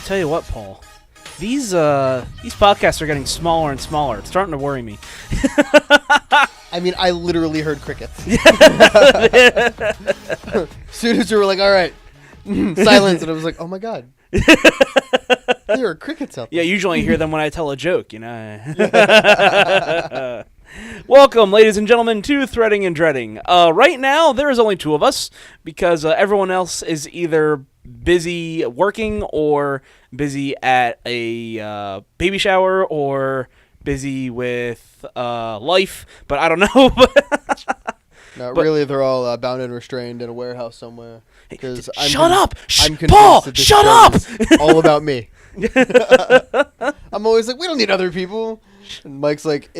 Tell you what, Paul. These podcasts are getting smaller and smaller. It's starting to worry me. I mean, I literally heard crickets. As soon as you were like, all right, silence, and I was like, oh my god. There are crickets out there. Yeah, usually I hear them when I tell a joke, you know. Welcome, ladies and gentlemen, to Threading and Dreading. Right now, there is only two of us, because everyone else is either busy working or busy at a baby shower or busy with life, but I don't know. No, really, they're all bound and restrained in a warehouse somewhere. Shut up! I'm Paul, that this shut show up! is all about me. I'm always like, we don't need other people. And Mike's like,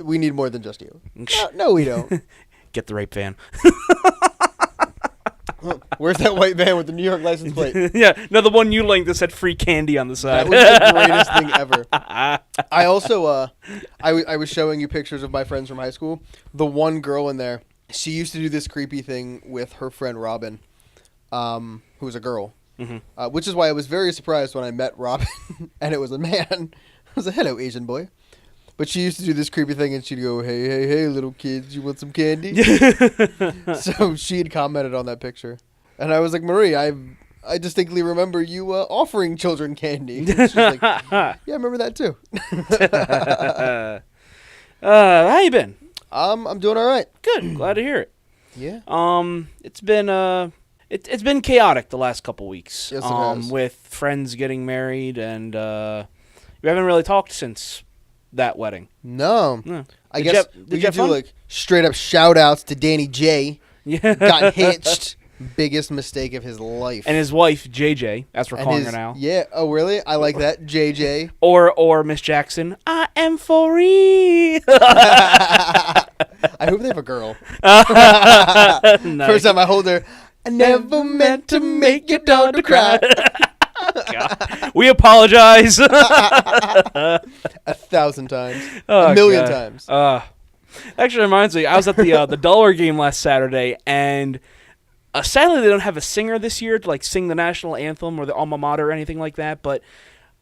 we need more than just you. No, we don't. Get the rape van. Where's that white van with the New York license plate? Yeah, no, the one you linked that said free candy on the side. That was the greatest thing ever. I also, I was showing you pictures of my friends from high school. The one girl in there, she used to do this creepy thing with her friend Robin, who was a girl. Mm-hmm. Which is why I was very surprised when I met Robin, and it was a man. I was like, hello, Asian boy. But she used to do this creepy thing, and she'd go, hey, little kids, you want some candy? So she had commented on that picture. And I was like, Marie, I distinctly remember you offering children candy. She's like, yeah, I remember that too. How you been? I'm doing all right. Good. Glad to hear it. Yeah. It's been it's been chaotic the last couple weeks. Yes, it has. With friends getting married, and we haven't really talked since that wedding. No. I guess we could do fun? like straight up shout outs to Danny J. Yeah. Got hitched. Biggest mistake of his life. And his wife, JJ, as we're calling her now. Yeah. Oh, really? I like that. JJ. Or Miss Jackson. I am for real. I hope they have a girl. Nice. First time I hold her, I never meant to make your daughter cry. God. We apologize. 1,000 times. Oh, 1,000,000 times. Actually reminds me, I was at the Delaware game last Saturday, and sadly they don't have a singer this year to like sing the national anthem or the alma mater or anything like that, but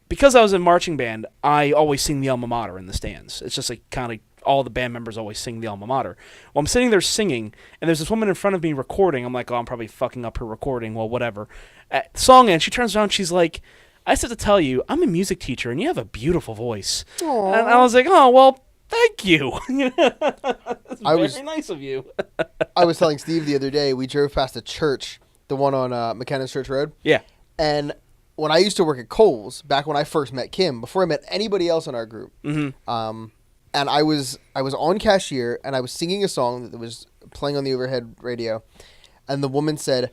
because I was in marching band, I always sing the alma mater in the stands. It's just like kind of all the band members always sing the alma mater. Well, I'm sitting there singing, and there's this woman in front of me recording. I'm like, oh, I'm probably fucking up her recording. Well, whatever. Song ends, she turns around, she's like, I just have to tell you, I'm a music teacher, and you have a beautiful voice. Aww. And I was like, oh, well, thank you. That's very nice of you. I was telling Steve the other day, we drove past a church, the one on McKenna's Church Road. Yeah. And when I used to work at Kohl's, back when I first met Kim, before I met anybody else in our group, and I was on cashier, and I was singing a song that was playing on the overhead radio, and the woman said,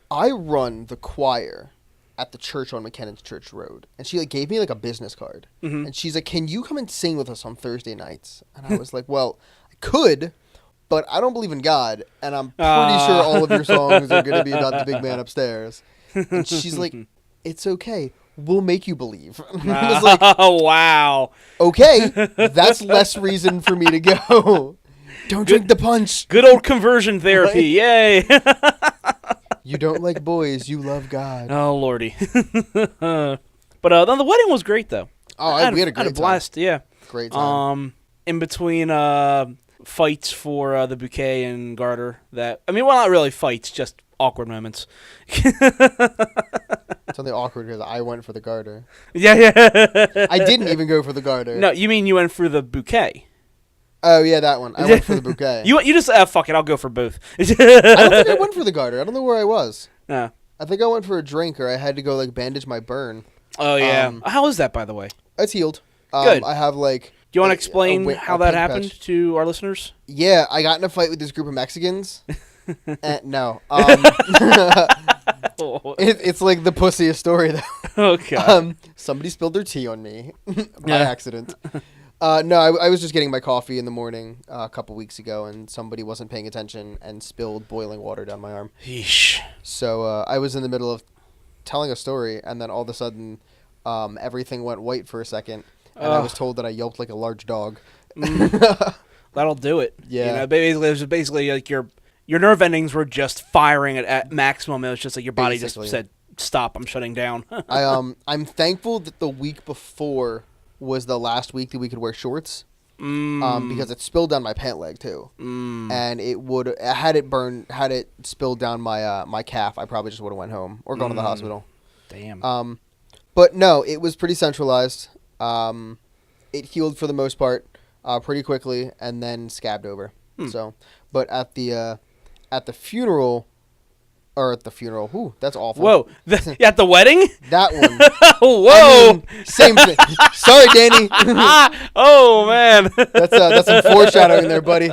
I run the choir at the church on McKennan's Church Road. And she like gave me like a business card. Mm-hmm. And she's like, can you come and sing with us on Thursday nights? And I was like, well, I could, but I don't believe in God, and I'm pretty sure all of your songs are going to be about the big man upstairs. And she's like, it's okay. We'll make you believe. And I was like, oh, wow. Okay, that's less reason for me to go. Don't drink the punch. Good old conversion therapy. Yay. You don't like boys. You love God. Oh, Lordy. But the wedding was great, though. Oh, we had a great time. Blast, yeah. Great time. In between fights for the bouquet and garter, well, not really fights, just awkward moments. It's only awkward because I went for the garter. Yeah. I didn't even go for the garter. No, you mean you went for the bouquet? Oh, yeah, that one. I went for the bouquet. You just, fuck it, I'll go for both. I don't think I went for the garter. I don't know where I was. No. I think I went for a drink, or I had to go, like, bandage my burn. Oh, yeah. How is that, by the way? It's healed. Good. I have, like... Do you want to explain how that happened to our listeners? Yeah, I got in a fight with this group of Mexicans. No. It's like the pussiest story, though. Oh, God. Somebody spilled their tea on me by accident. No, I was just getting my coffee in the morning a couple weeks ago, and somebody wasn't paying attention and spilled boiling water down my arm. Yeesh. So I was in the middle of telling a story, and then all of a sudden everything went white for a second, and I was told that I yelped like a large dog. That'll do it. Yeah. It was basically like your nerve endings were just firing at maximum. It was just like your body just said, stop. I'm shutting down. I'm thankful that the week before was the last week that we could wear shorts. Because it spilled down my pant leg too, and it would had it spilled down my calf, I probably just would have went home or gone to the hospital. Damn. But no, it was pretty centralized. It healed for the most part, pretty quickly, and then scabbed over. So, but at the funeral. Or at the funeral. Ooh, that's awful. Whoa. At the wedding? That one. Whoa. I mean, same thing. Sorry, Danny. Oh, man. That's some foreshadowing there, buddy.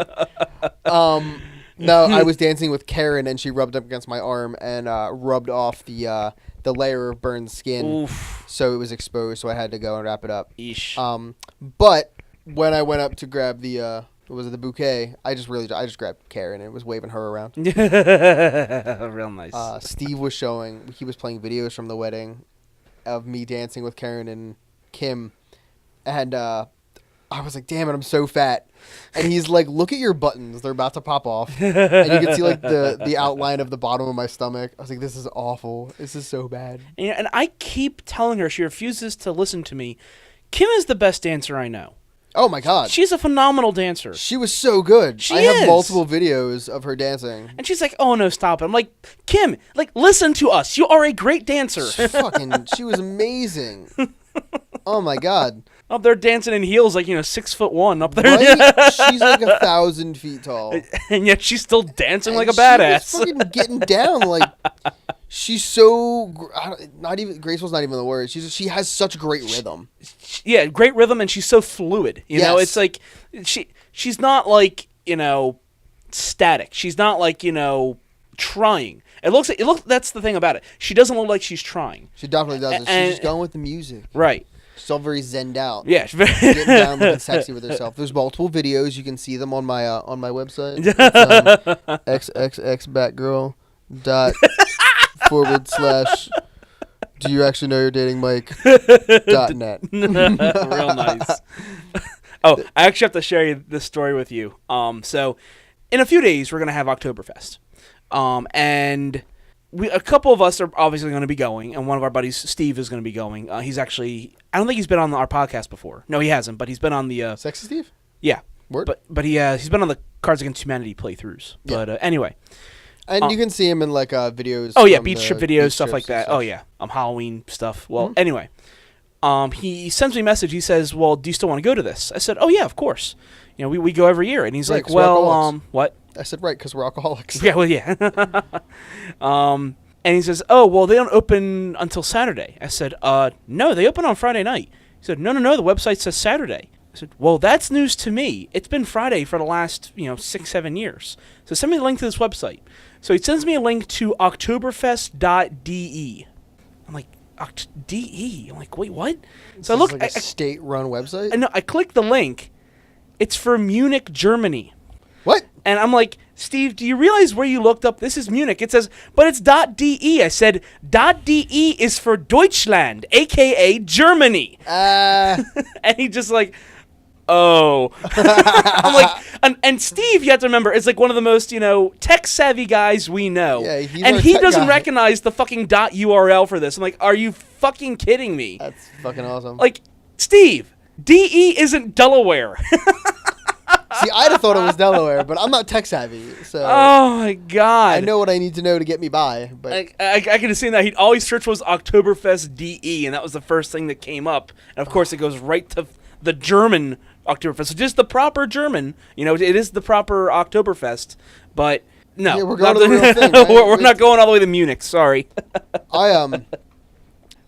No, I was dancing with Karen, and she rubbed up against my arm and rubbed off the layer of burned skin. Oof. So it was exposed, so I had to go and wrap it up. Eesh. But when I went up to grab the bouquet, I just grabbed Karen and was waving her around. Real nice. Steve was he was playing videos from the wedding of me dancing with Karen and Kim, and I was like, damn it, I'm so fat. And he's like, look at your buttons, they're about to pop off. And you can see like the outline of the bottom of my stomach. I was like, this is awful, this is so bad. And I keep telling her, she refuses to listen to me. Kim is the best dancer I know. Oh my God. She's a phenomenal dancer. She was so good. She I is. have multiple videos of her dancing. And she's like, oh no, stop it. I'm like, Kim, like, listen to us. You are a great dancer. She was amazing. Oh my God. Up there dancing in heels like, 6'1" up there. Right? She's like 1,000 feet tall. And yet she's still dancing like a She badass. was fucking getting down like... She's so graceful's not even the word. She has such great rhythm. Yeah, great rhythm, and she's so fluid. You know, it's like she's not like static. She's not like trying. It looks. That's the thing about it. She doesn't look like she's trying. She definitely doesn't. She's just going with the music. Right. She's all very zenned out. Yeah, getting down, looking sexy with herself. There's multiple videos. You can see them on my website. It's, xxxbatgirl. / do you actually know you're dating Mike .net. Real nice. Oh, I actually have to share this story with you. So in a few days we're gonna have Oktoberfest, and a couple of us are obviously going to be going, and one of our buddies, Steve, is going to be going. He's actually, I don't think he's been on our podcast before. No, he hasn't, but he's been on the Sexy Steve. Yeah, Word? But he's been on the Cards Against Humanity playthroughs. Yeah. But anyway. And you can see him in like videos. Oh yeah, beach trip videos, stuff like that. Oh yeah, Halloween stuff. Well, anyway, he sends me a message. He says, "Well, do you still want to go to this?" I said, "Oh yeah, of course. We go every year." And he's Right, like, 'cause we're "Well, alcoholics." what?" I said, right, because we're alcoholics. Yeah, well, yeah. And he says, "Oh, well, they don't open until Saturday." I said, "No, they open on Friday night." He said, "No, the website says Saturday." I said, "Well, that's news to me. It's been Friday for the last 6-7 years. So send me the link to this website." So he sends me a link to Oktoberfest.de. I'm like, DE? I'm like, wait, what? So I look, like a state-run website. I know. I click the link. It's for Munich, Germany. What? And I'm like, Steve, do you realize where you looked up? This is Munich. It says, but it's .de. I said, .de is for Deutschland, a.k.a. Germany. And he just like, oh. I'm like, and Steve, you have to remember, is like one of the most, tech-savvy guys we know. Yeah, he's and our he tech doesn't guy. recognize the fucking .url for this. I'm like, are you fucking kidding me? That's fucking awesome. Like, Steve, DE isn't Delaware. See, I'd have thought it was Delaware, but I'm not tech savvy, so Oh my god! I know what I need to know to get me by. But I could have seen that. He'd always search was Oktoberfest DE, and that was the first thing that came up. And of course, it goes right to the German Oktoberfest, so just the proper German. It is the proper Oktoberfest, but no, yeah, we're going to the real thing. Right? we're not going all the way to Munich. Sorry.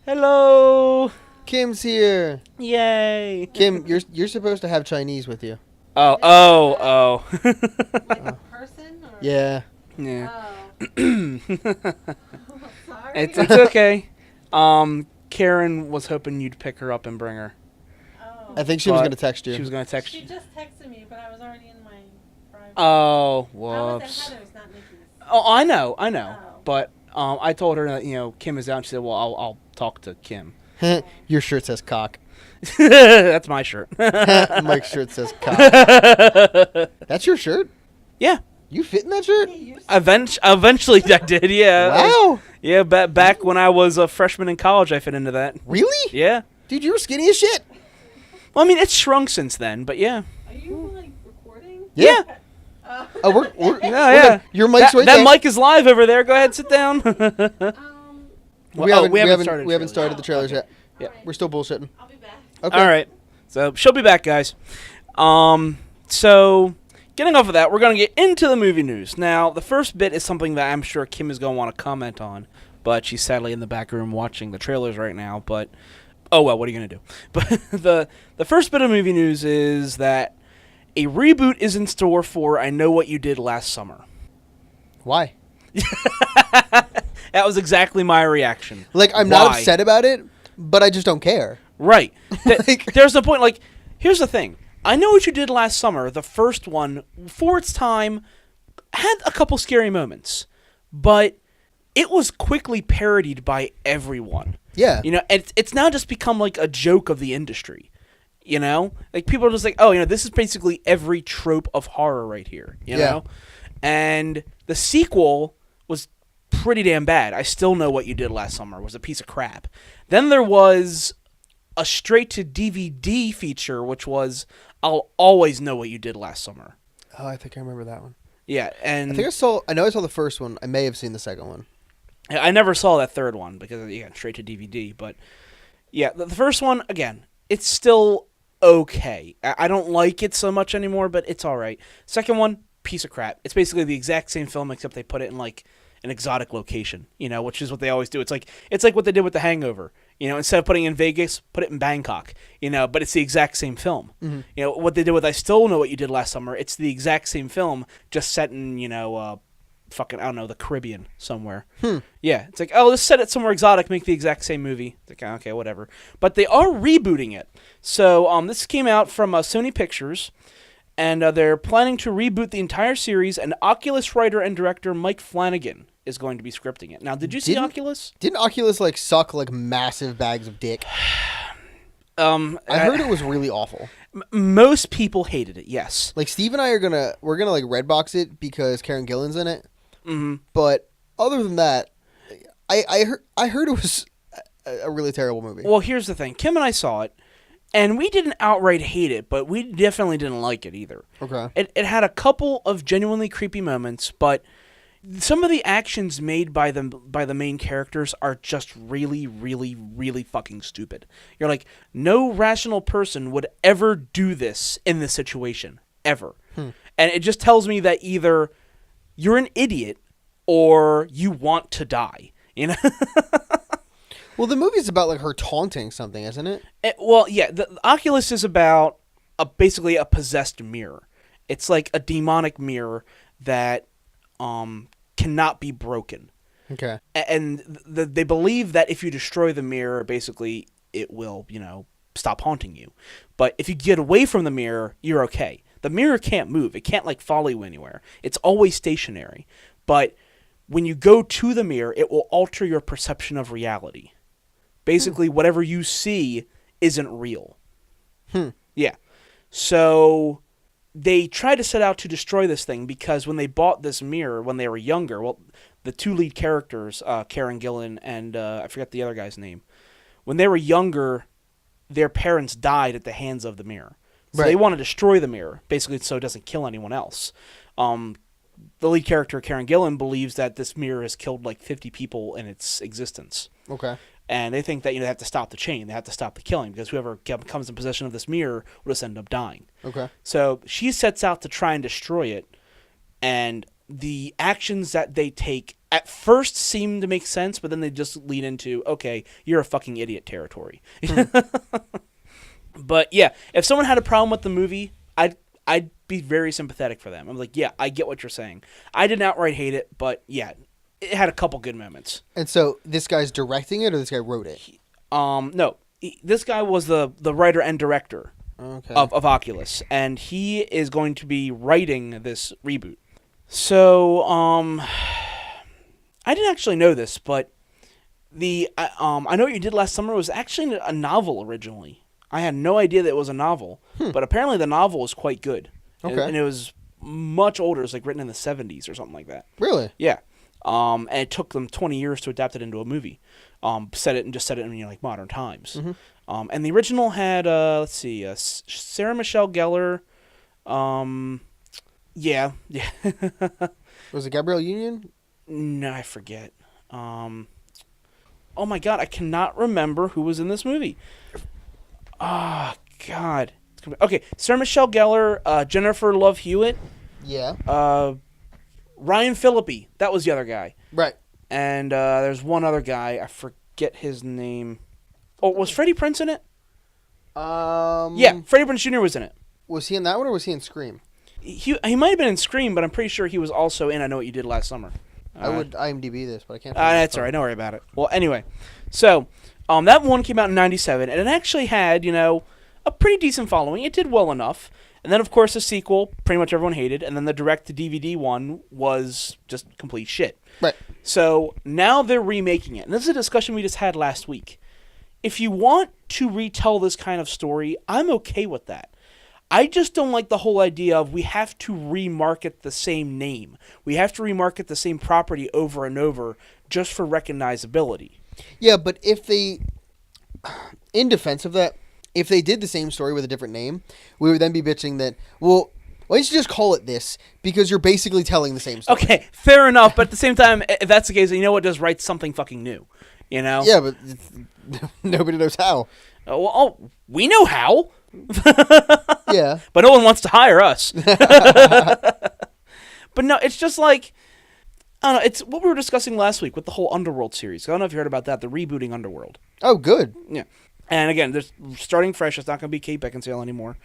Hello. Kim's here. Yay. Kim, you're supposed to have Chinese with you. Oh. Like a person? Or? Yeah. Yeah. Oh. Sorry. It's okay. Karen was hoping you'd pick her up and bring her. Oh. I think she was going to text you. She was going to text She you. just texted me, but I was already in my private. Oh, I was whoops. at Heather's, not Nikki's. Oh, I know. Oh. But I told her that Kim is out. And she said, "Well, I'll talk to Kim." Your shirt says cock. That's my shirt. Mike's shirt says cock. That's your shirt? Yeah. You fit in that shirt? He used to. Eventually, I did. Yeah. Wow. Yeah. Back when I was a freshman in college, I fit into that. Really? Yeah. Dude, you were skinny as shit. Well, I mean, it's shrunk since then, but yeah. Are you like recording? Yeah. Oh, we're Yeah. Your mic's right that there. mic is live over there. Go ahead, sit down. We haven't started. started the trailers yet. Yeah. We're still bullshitting. I'll be back. Okay. All right. So she'll be back, guys. So getting off of that, we're going to get into the movie news. Now, the first bit is something that I'm sure Kim is going to want to comment on, but she's sadly in the back room watching the trailers right now. But oh well, what are you going to do? But the first bit of movie news is that a reboot is in store for I Know What You Did Last Summer. Why? That was exactly my reaction. Like, I'm not upset about it, but I just don't care. Right. Like- There's no point. Like, here's the thing. I Know What You Did Last Summer, the first one, for its time, had a couple scary moments. But it was quickly parodied by everyone. Yeah. You know, it's now just become like a joke of the industry. You know? Like, people are just like, oh, you know, this is basically every trope of horror right here. You know? And the sequel was pretty damn bad. I Still Know What You Did Last Summer was a piece of crap. Then there was a straight-to-DVD feature, which was I'll Always Know What You Did Last Summer. Oh, I think I remember that one. Yeah, and I know I saw the first one. I may have seen the second one. I never saw that third one because, yeah, straight to DVD. But, yeah, the first one, again, it's still okay. I don't like it so much anymore, but it's all right. Second one, piece of crap. It's basically the exact same film, except they put it in, like, an exotic location, you know, which is what they always do. It's like what they did with The Hangover. You know, instead of putting it in Vegas, put it in Bangkok, you know, but it's the exact same film. Mm-hmm. You know, what they did with I Still Know What You Did Last Summer, it's the exact same film, just set in, you know, fucking, I don't know, the Caribbean somewhere. Yeah, it's like, oh, let's set it somewhere exotic, make the exact same movie. It's like, okay, whatever. But they are rebooting it. So this came out from Sony Pictures, and they're planning to reboot the entire series, and Oculus writer and director Mike Flanagan is going to be scripting it. Now, did you see Oculus? Didn't Oculus, like, suck, like, massive bags of dick? I heard it was really awful. Most people hated it, yes. Like, Steve and I we're gonna like Redbox it because Karen Gillan's in it. Mm-hmm. But other than that, I heard it was a really terrible movie. Well, here's the thing. Kim and I saw it, and we didn't outright hate it, but we definitely didn't like it either. Okay. It had a couple of genuinely creepy moments, but some of the actions made by the main characters are just really, really, really fucking stupid. You're like, no rational person would ever do this in this situation. Ever. And it just tells me that either you're an idiot or you want to die. You know? Well, the movie's about, like, her taunting something, isn't it? Well, yeah, the Oculus is about basically a possessed mirror. It's like a demonic mirror that cannot be broken. Okay. And they believe that if you destroy the mirror, basically it will, you know, stop haunting you. But if you get away from the mirror, you're okay. The mirror can't move. It can't, like, follow you anywhere. It's always stationary. But when you go to the mirror, it will alter your perception of reality. Basically, whatever you see isn't real. Yeah. So they tried to set out to destroy this thing because when they bought this mirror when they were younger, well, the two lead characters, Karen Gillan and I forget the other guy's name, when they were younger, their parents died at the hands of the mirror. So they want to destroy the mirror, basically so it doesn't kill anyone else. The lead character, Karen Gillan, believes that this mirror has killed like 50 people in its existence. Okay. And they think that, you know, they have to stop the chain. They have to stop the killing because whoever comes in possession of this mirror will just end up dying. Okay. So she sets out to try and destroy it. And the actions that they take at first seem to make sense, but then they just lead into, okay, you're a fucking idiot territory. But yeah, if someone had a problem with the movie, I'd be very sympathetic for them. I'm like, yeah, I get what you're saying. I didn't outright hate it, but yeah, it had a couple good moments. And so this guy's directing it, or this guy wrote it? No, this guy was the writer and director of Oculus, and he is going to be writing this reboot. So, I didn't actually know this, but I Know What You Did Last Summer was actually a novel originally. I had no idea that it was a novel, but apparently the novel is quite good. Okay. And it was much older. It's like written in the 70s or something like that. Really? Yeah. And it took them 20 years to adapt it into a movie. Set it in like modern times. Mm-hmm. And the original had Sarah Michelle Gellar. Yeah. Was it Gabrielle Union? No, I forget. Oh my God, I cannot remember who was in this movie. Ah, God. Okay, Sarah Michelle Gellar, Jennifer Love Hewitt, Yeah. Ryan Phillippe. That was the other guy. Right. And there's one other guy. I forget his name. Oh, was Freddie Prinze in it? Yeah, Freddie Prinze Jr. was in it. Was he in that one or was he in Scream? He might have been in Scream, but I'm pretty sure he was also in I Know What You Did Last Summer. I would IMDb this, but I can't. That's all right. Don't worry about it. Well, anyway, so that one came out in '97, and it actually had a pretty decent following. It did well enough, and then of course the sequel, pretty much everyone hated, and then the direct-to-DVD one was just complete shit. Right. So now they're remaking it, and this is a discussion we just had last week. If you want to retell this kind of story, I'm okay with that. I just don't like the whole idea of we have to remarket the same name. We have to remarket the same property over and over just for recognizability. Yeah, but if they, in defense of that, if they did the same story with a different name, we would then be bitching that, well, why don't you just call it this? Because you're basically telling the same story. Okay, fair enough, but at the same time, if that's the case, you know what, just write something fucking new, Yeah, but nobody knows how. We know how. Yeah. But no one wants to hire us. But no, it's just like, I don't know, it's what we were discussing last week with the whole Underworld series. I don't know if you heard about that, the rebooting Underworld. Oh, good. Yeah. And again, they're starting fresh. It's not going to be Kate Beckinsale anymore.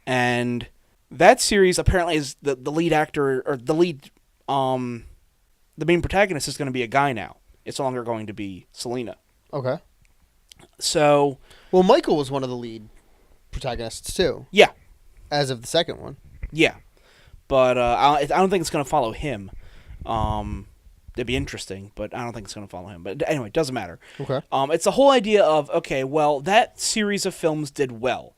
And that series apparently is the lead actor, or the main protagonist is going to be a guy now. It's no longer going to be Selena. Okay. So. Well, Michael was one of the lead protagonists too. Yeah. As of the second one. Yeah. But I don't think it's going to follow him. It'd be interesting, but I don't think it's going to follow him. But anyway, it doesn't matter. Okay. It's the whole idea of, okay, well, that series of films did well.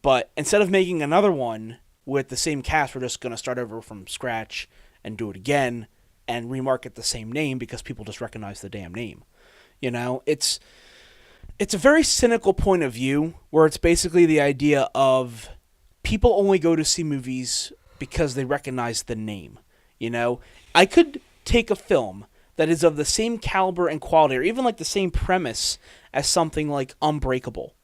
But instead of making another one with the same cast, we're just going to start over from scratch and do it again and remarket the same name because people just recognize the damn name. It's a very cynical point of view where it's basically the idea of people only go to see movies because they recognize the name. I could take a film that is of the same caliber and quality, or even like the same premise as something like Unbreakable,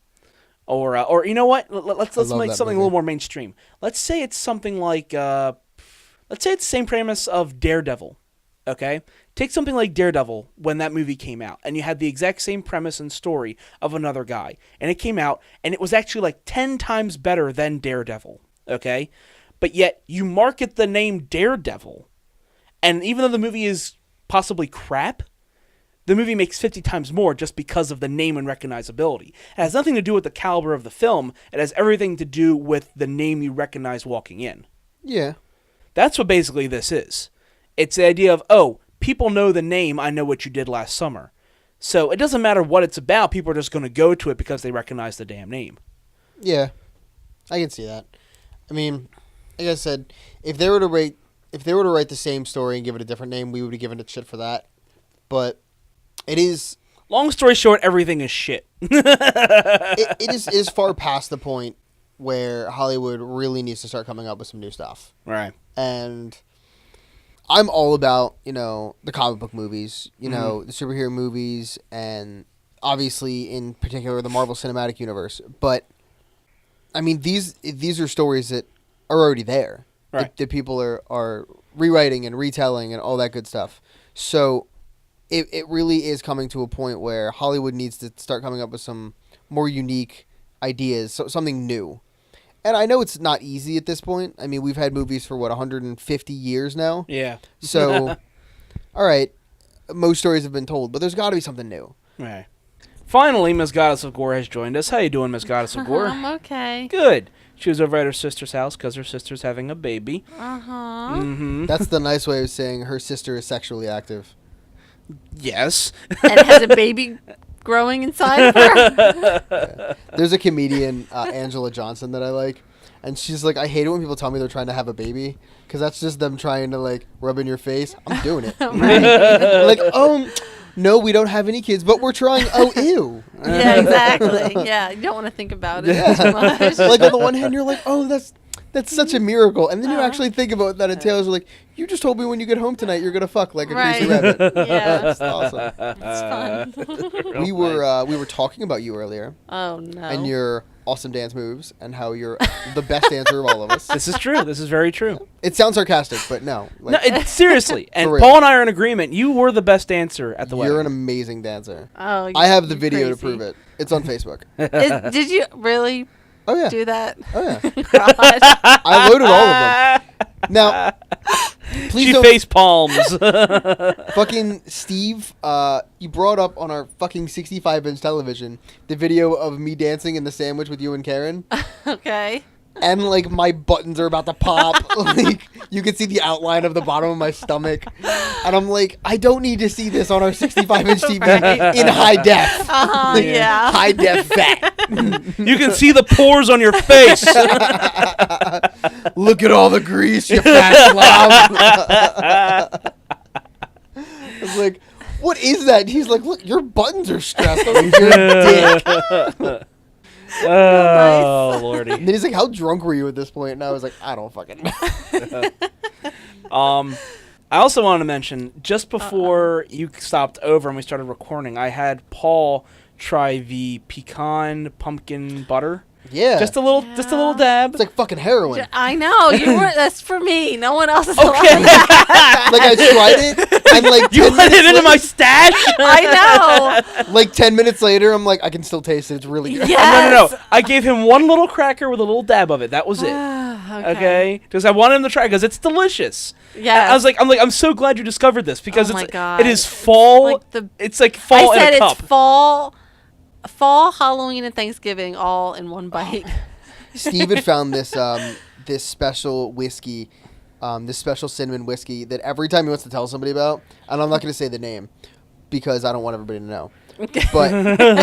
or you know what? Let's make something a little more mainstream. Let's say it's something like, let's say it's the same premise of Daredevil. Okay, take something like Daredevil when that movie came out, and you had the exact same premise and story of another guy, and it came out, and it was actually like 10 times better than Daredevil. Okay, but yet you market the name Daredevil. And even though the movie is possibly crap, the movie makes 50 times more just because of the name and recognizability. It has nothing to do with the caliber of the film. It has everything to do with the name you recognize walking in. Yeah. That's what basically this is. It's the idea of, oh, people know the name, I Know What You Did Last Summer. So it doesn't matter what it's about, people are just going to go to it because they recognize the damn name. Yeah. I can see that. I mean, like I said, if they were to write the same story and give it a different name, we would be giving it shit for that. But it is... Long story short, everything is shit. it is far past the point where Hollywood really needs to start coming up with some new stuff. Right. And I'm all about, the comic book movies, the superhero movies, and obviously, in particular, the Marvel Cinematic Universe. But, I mean, these are stories that are already there. Right. That people are rewriting and retelling and all that good stuff. So it really is coming to a point where Hollywood needs to start coming up with some more unique ideas, something new. And I know it's not easy at this point. I mean, we've had movies for, 150 years now? Yeah. So, all right, most stories have been told, but there's got to be something new. Right. Finally, Ms. Goddess of Gore has joined us. How you doing, Ms. Goddess of Gore? I'm okay. Good. She was over at her sister's house because her sister's having a baby. Uh-huh. Mm-hmm. That's the nice way of saying her sister is sexually active. Yes. And has a baby growing inside of her. Yeah. There's a comedian, Angela Johnson, that I like, And she's like, I hate it when people tell me they're trying to have a baby, because that's just them trying to like rub in your face. I'm doing it. Like, no, we don't have any kids, but we're trying. Oh, ew. Yeah, exactly. Yeah, you don't want to think about it too much. Like on the one hand, you're like, oh, that's such a miracle, and then you actually think about that, and Taylor's like, you just told me when you get home tonight you're gonna fuck like a crazy rabbit. Yeah, That's awesome. it's fun. We were talking about you earlier. Oh no. And your awesome dance moves, and how you're the best dancer of all of us. This is true. This is very true. It sounds sarcastic, but no. No, seriously. And For real. Paul and I are in agreement. You were the best dancer at the wedding. You're an amazing dancer. Oh, I have the you're video to crazy. prove it. It's on Facebook. Did you really Oh yeah. do that? Oh yeah. God. I loaded all of them. Now, please She don't. face palms. Fucking Steve, you brought up on our fucking 65-inch television the video of me dancing in the sandwich with you and Karen. Okay. And like my buttons are about to pop. Like you can see the outline of the bottom of my stomach. And I'm like, I don't need to see this on our 65-inch TV Right. in high def. Yeah. High def fat. You can see the pores on your face. Look at all the grease, you fat slob. It's like, what is that? He's like, look, your buttons are stressed. I'm like, you're a dick. Oh, lordy. And then he's like, how drunk were you at this point? And I was like, I don't fucking know. I also wanted to mention, just before you stopped over and we started recording, I had Paul try the pecan pumpkin butter. Yeah. Just a little dab. It's like fucking heroin. I know. That's for me. No one else is Okay. allowed that. Like I tried it, and like You 10 let it minutes into my later, stash? I know. like 10 minutes later, I'm like, I can still taste it. It's really good. Yes. No. I gave him one little cracker with a little dab of it. That was it. Okay, because I wanted him to try because it's delicious. Yeah. I was like, I'm so glad you discovered this because Oh my it's God. it is fall. Like the- it's like fall I said in a it's cup. fall, Halloween, and Thanksgiving all in one bite. Steve had found this this special whiskey, this special cinnamon whiskey that every time he wants to tell somebody about, and I'm not going to say the name because I don't want everybody to know. But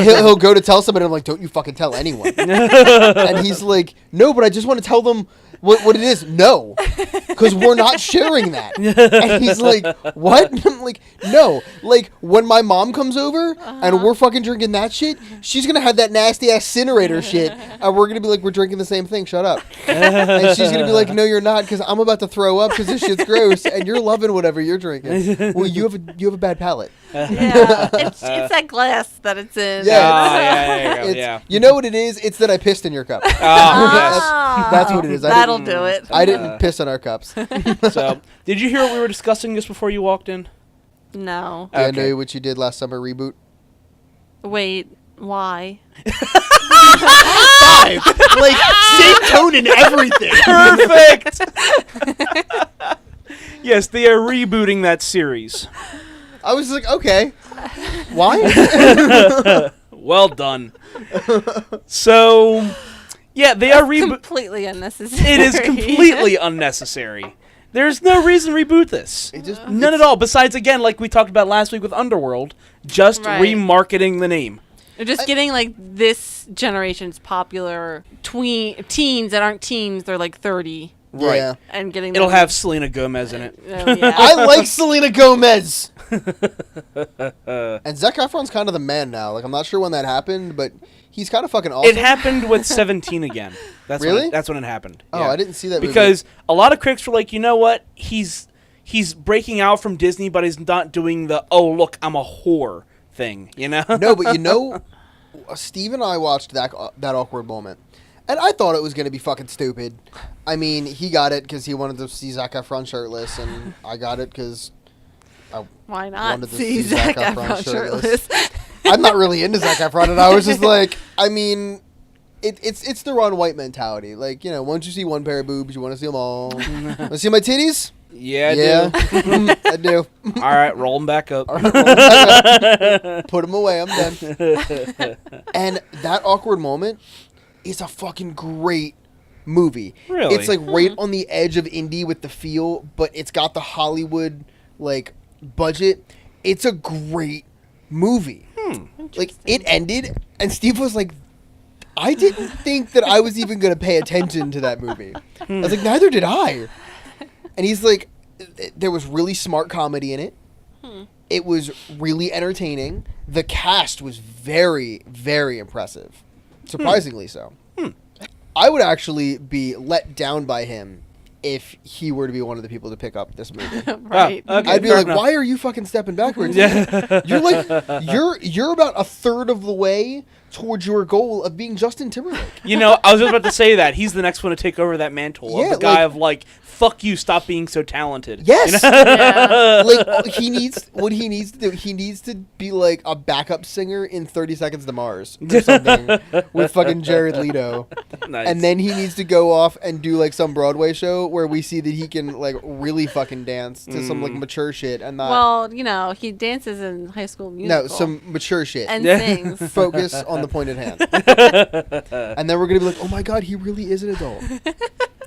he'll go to tell somebody, and I'm like, don't you fucking tell anyone. And he's like, no, but I just want to tell them what it is. No, because we're not sharing that. And he's like, what? And I'm like, no. Like, when my mom comes over and we're fucking drinking that shit, she's going to have that nasty-ass incinerator shit, and we're going to be like, we're drinking the same thing. Shut up. And she's going to be like, no, you're not, because I'm about to throw up because this shit's gross, and you're loving whatever you're drinking. Well, you have a bad palate. Yeah. It's that glass that it's in. Yeah. Oh, yeah, It's, yeah. You know what it is? It's that I pissed in your cup. Oh, yes. That's what it is. That'll do it. I didn't piss in our cups. So, did you hear what we were discussing just before you walked in? No. Do I Okay. know what you did last summer reboot? Wait. Why? 5. Like, same tone and everything. Perfect. Yes, they are rebooting that series. I was like, okay. Why? Well done. So, yeah, they are rebooting. Completely unnecessary. It is completely unnecessary. There's no reason to reboot this. It just None at all. Besides, again, like we talked about last week with Underworld, just Right. remarketing the name. They're just getting like this generation's popular teens that aren't teens. They're like 30 Right. Yeah. and getting. It'll them- have Selena Gomez in it. Oh, yeah. I like Selena Gomez. And Zac Efron's kind of the man now. Like, I'm not sure when that happened, but he's kind of fucking awesome. It happened with 17 again. That's Really? that's when it happened. Oh, Yeah. I didn't see that movie. Because a lot of critics were like, you know what? He's breaking out from Disney, but he's not doing the "oh look, I'm a whore" thing. You know? No, but you know, Steve and I watched that awkward moment, and I thought it was going to be fucking stupid. I mean, he got it because he wanted to see Zac Efron shirtless, and I got it because Why not wanted to see see Zac Zac Efron Efron shirtless. shirtless? I'm not really into Zac Efron, and I was just like, I mean, it's the Ron White mentality. Like, you know, once you see one pair of boobs, you want to see them all. Want to see my titties? Yeah, I Yeah, I do. do. All right, roll them back up. All right, well, back up. Put them away. I'm done. And that awkward moment is a fucking great movie. Really? It's like right on the edge of indie with the feel, but it's got the Hollywood like budget. It's a great movie. Like, it ended, and Steve was like, I didn't think that I was even going to pay attention to that movie. I was like, neither did I. And he's like, there was really smart comedy in it. It was really entertaining. The cast was very, very impressive. Surprisingly so. I would actually be let down by him if he were to be one of the people to pick up this movie. Right. Oh, okay, I'd be fair like, enough. why are you fucking stepping backwards? You're like, you're about a third of the way towards your goal of being Justin Timberlake. You know, I was just about to say that. He's the next one to take over that mantle Yeah, of the guy like- of like, fuck you, stop being so talented. Yes. Yeah. Like he needs what he needs to do. He needs to be like a backup singer in 30 Seconds to Mars or something with fucking Jared Leto. Nice. And then he needs to go off and do like some Broadway show where we see that he can like really fucking dance to some like mature shit and not Well, you know, he dances in High School Musical. no, some mature shit. and Yeah. sings. Focus on the point at hand. And then we're gonna be like, oh my god, he really is an adult.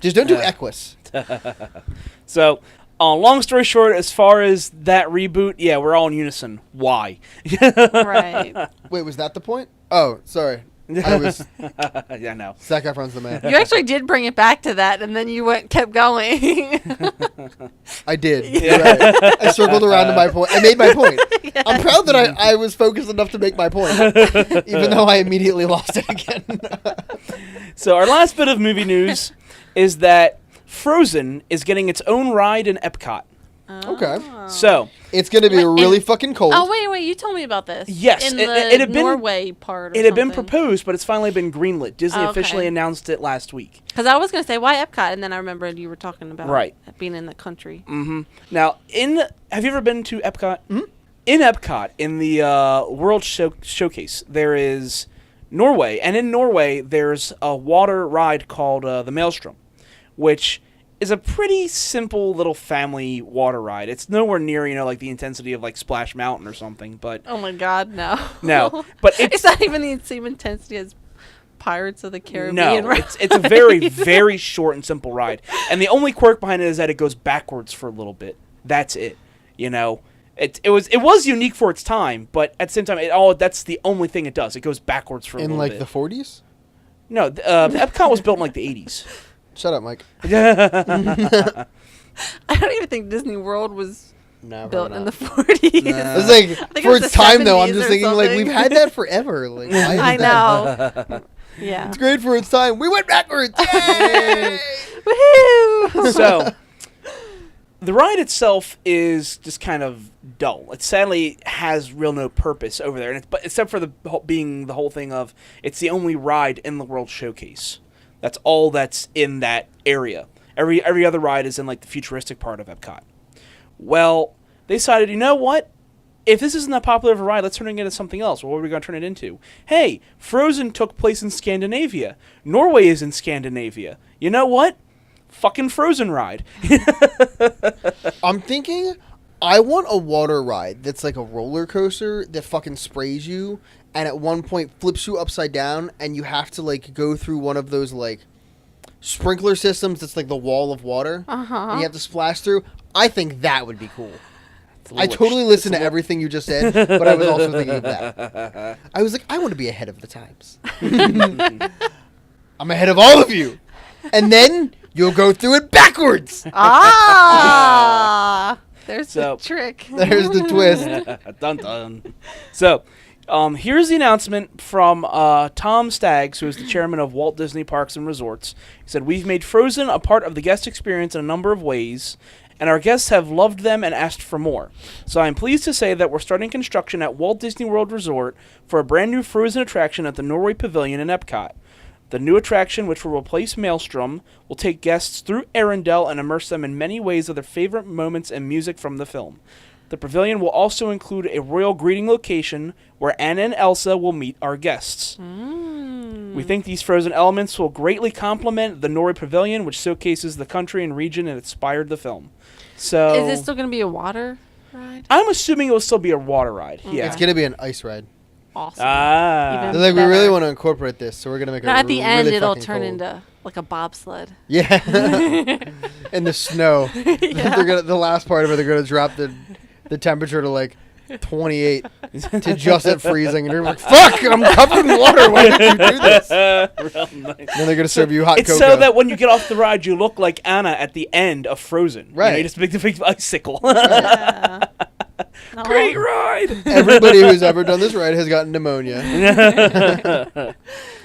Just don't do Equus. So, long story short, as far as that reboot, yeah, we're all in unison. Why? Right. Wait, was that the point? Oh, sorry. I was Yeah, no. Zac Efron's the man. You actually did bring it back to that, and then you kept going. I did. You're right. I circled around to my point. I made my point. I'm proud that I was focused enough to make my point, even though I immediately lost it again. So, our last bit of movie news is that Frozen is getting its own ride in Epcot. Okay. So, It's going to be Wait, really and- fucking cold. Oh, wait, you told me about this. Yes, In it the had been- Norway part or it had been something. proposed, but it's finally been greenlit. Disney Oh, okay. officially announced it last week. Because I was going to say, why Epcot? And then I remembered you were talking about Right. being in the country. Now, have you ever been to Epcot? In Epcot, in the World Showcase, there is Norway, and in Norway, there's a water ride called the Maelstrom, which is a pretty simple little family water ride. It's nowhere near, like the intensity of like Splash Mountain or something, but Oh, my God, no. no. But It's not even the same intensity as Pirates of the Caribbean. no, right? it's a very, very short and simple ride. And the only quirk behind it is that it goes backwards for a little bit. That's it. It was unique for its time, but at the same time, that's the only thing it does. It goes backwards for a in little like bit. the 40s? No, Epcot was built in like the 80s. Shut up, Mike. I don't even think Disney World was No, built in the probably 40s. not. It's like think it for was its the time though. I'm 70s just or thinking like something. we've had that forever. Like why is I that- know. Yeah. It's great for its time. We went backwards. Yay! Woohoo! So, the ride itself is just kind of dull. It sadly has real no purpose over there, but except for being the whole thing of it's the only ride in the World Showcase. That's all that's in that area. Every other ride is in like the futuristic part of Epcot. Well, they decided, you know what? If this isn't that popular of a ride, let's turn it into something else. Well, what are we going to turn it into? Hey, Frozen took place in Scandinavia. Norway is in Scandinavia. You know what? Fucking Frozen ride. I'm thinking I want a water ride that's like a roller coaster that fucking sprays you and at one point flips you upside down and you have to like go through one of those like sprinkler systems that's like the wall of water and you have to splash through. I think that would be cool. I totally listened to everything you just said, but I was also thinking of that. I was like, I want to be ahead of the times. I'm ahead of all of you. And then you'll go through it backwards. Ah! There's So- the trick. There's the twist. Dun dun. So, here's the announcement from Tom Staggs, who is the chairman of Walt Disney Parks and Resorts. He said, "We've made Frozen a part of the guest experience in a number of ways, and our guests have loved them and asked for more. So I'm pleased to say that we're starting construction at Walt Disney World Resort for a brand new Frozen attraction at the Norway Pavilion in Epcot. The new attraction, which will replace Maelstrom, will take guests through Arendelle and immerse them in many ways of their favorite moments and music from the film. The pavilion will also include a royal greeting location where Anna and Elsa will meet our guests. We think these Frozen elements will greatly complement the Norway Pavilion, which showcases the country and region that inspired the film." So, Is it still going to be a water ride? I'm assuming it will still be a water ride. Yeah. It's going to be an ice ride. Awesome. Ah. Even- They're like, we better. really want to incorporate this, so we're going to make it Now, at the end, really it'll fucking turn cold. into like a bobsled. Yeah. In the snow. The last part of it, they're going to drop the temperature to like 28 to just at freezing, and you're like, "Fuck! I'm covered in water. Why did you do this?" Real nice. Then they're gonna serve you hot It's cocoa. so that when you get off the ride, you look like Anna at the end of Frozen. Right. You know, you just make the big icicle. Yeah. Great ride. Everybody who's ever done this ride has gotten pneumonia. It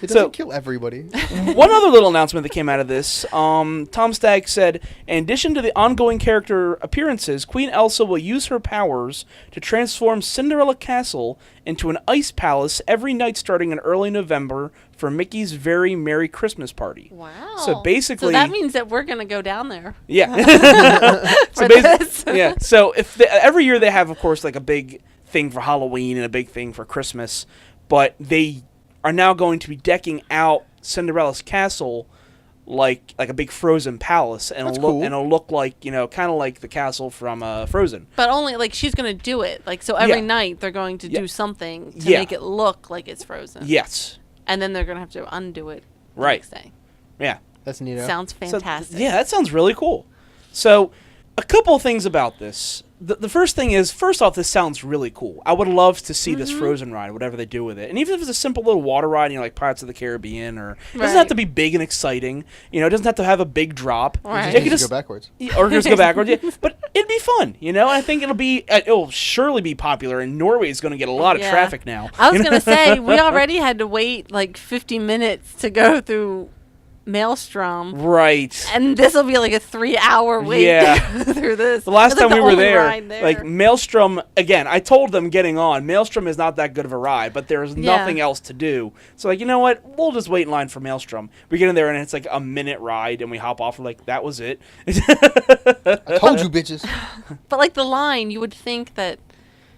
doesn't So- kill everybody. One other little announcement that came out of this, Tom Stagg said, in addition to the ongoing character appearances, Queen Elsa will use her powers to transform Cinderella Castle into an ice palace every night starting in early November for Mickey's Very Merry Christmas Party. Wow. So basically... So that means that we're going to go down there. Yeah. For basi- this. yeah. So every year they have, of course, like a big thing for Halloween and a big thing for Christmas, but they are now going to be decking out Cinderella's castle like a big Frozen palace, and That's it'll look cool. and it'll look like, you know, kind of like the castle from Frozen. But only, like, she's going to do it. Like, so every Yeah. night they're going to Yeah. do something to Yeah. make it look like it's Frozen. Yes. And then they're going to have to undo it the Right. next day. Yeah. That's neat. Sounds So, fantastic. yeah, that sounds really cool. So, a couple of things about this. The first thing is, first off, this sounds really cool. I would love to see this Frozen ride, whatever they do with it. And even if it's a simple little water ride, you know, like Pirates of the Caribbean, or it doesn't have Right. to be big and exciting. You know, it doesn't have to have a big drop. Right. It could Just go backwards. or just go backwards. Yeah. But it'd be fun, you know. And I think it'll surely be popular. And Norway is going to get a lot of Yeah. traffic now. I was going to say, we already had to wait like 50 minutes to go through Maelstrom. Right. And this will be like a 3-hour wait Yeah. to go through this. The last It's like time we the were only there, ride there. like Maelstrom, again, I told them getting on, Maelstrom is not that good of a ride, but there's Yeah. nothing else to do. So, like, you know what? We'll just wait in line for Maelstrom. We get in there and it's like a minute ride, and we hop off. We're like, that was it. I told you, bitches. But like the line, you would think that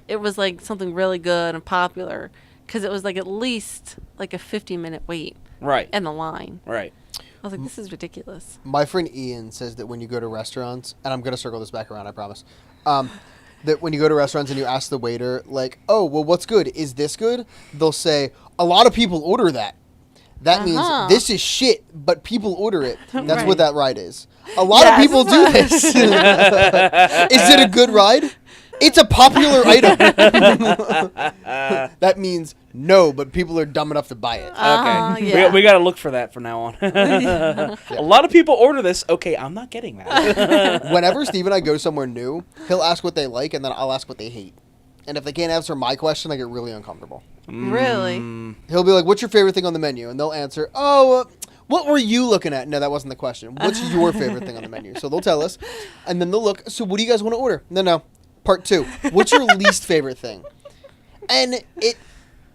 it was like something really good and popular because it was like at least like a 50-minute wait Right. in the line. Right. I was like, this is ridiculous. My friend Ian says that when you go to restaurants, and I'm going to circle this back around, I promise, that when you go to restaurants and you ask the waiter, like, oh, well, what's good? Is this good? They'll say, a lot of people order that. That means this is shit, but people order it. That's Right. what that ride is. A lot of Yes. people do this. Is it a good ride? It's a popular item. That means no, but people are dumb enough to buy it. Okay. Yeah. We got to look for that from now on. A lot of people order this. Okay, I'm not getting that. Whenever Steve and I go somewhere new, he'll ask what they like, and then I'll ask what they hate. And if they can't answer my question, I get really uncomfortable. Really? He'll be like, what's your favorite thing on the menu? And they'll answer, oh, what were you looking at? No, that wasn't the question. What's your favorite thing on the menu? So they'll tell us. And then they'll look, so what do you guys want to order? No. Part 2. What's your least favorite thing? And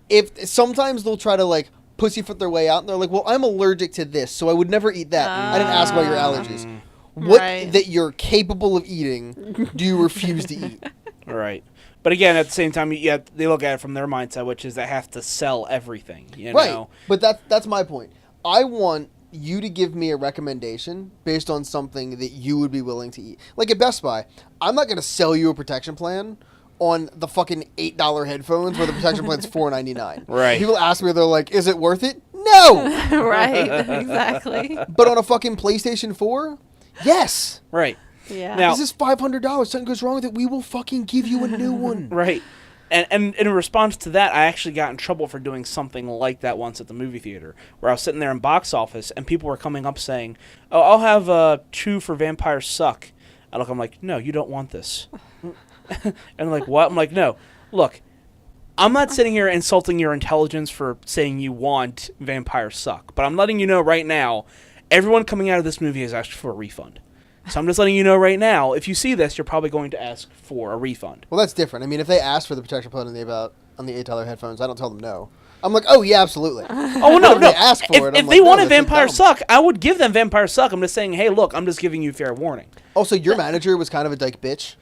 if sometimes they'll try to like pussyfoot their way out, and they're like, well, I'm allergic to this, so I would never eat that. I didn't ask about your allergies. What Right. that you're capable of eating do you refuse to eat? Right. But again, at the same time, they look at it from their mindset, which is they have to sell everything. You Right. know? But that's my point. I want you to give me a recommendation based on something that you would be willing to eat. Like at Best Buy, I'm not going to sell you a protection plan on the fucking $8 headphones where the protection plan's $4.99. Right. People ask me, they're like, is it worth it? No! Right. Exactly. But on a fucking PlayStation 4? Yes! Right. Yeah. Now- This is $500. Something goes wrong with it, we will fucking give you a new one. Right. And in response to that, I actually got in trouble for doing something like that once at the movie theater, where I was sitting there in box office, and people were coming up saying, oh, I'll have 2 for Vampire Suck. I'm like, no, you don't want this. And I'm like, what? I'm like, no. Look, I'm not sitting here insulting your intelligence for saying you want Vampire Suck, but I'm letting you know right now, everyone coming out of this movie has asked for a refund. So I'm just letting you know right now, if you see this, you're probably going to ask for a refund. Well, that's different. I mean, if they ask for the protection plan on the $8 headphones, I don't tell them no. I'm like, oh, yeah, absolutely. Oh, no, If no. they ask for it, If I'm they like, no, wanted that's Vampire dumb. Suck, I would give them Vampire Suck. I'm just saying, hey, look, I'm just giving you fair warning. Also, your manager was kind of a dyke bitch.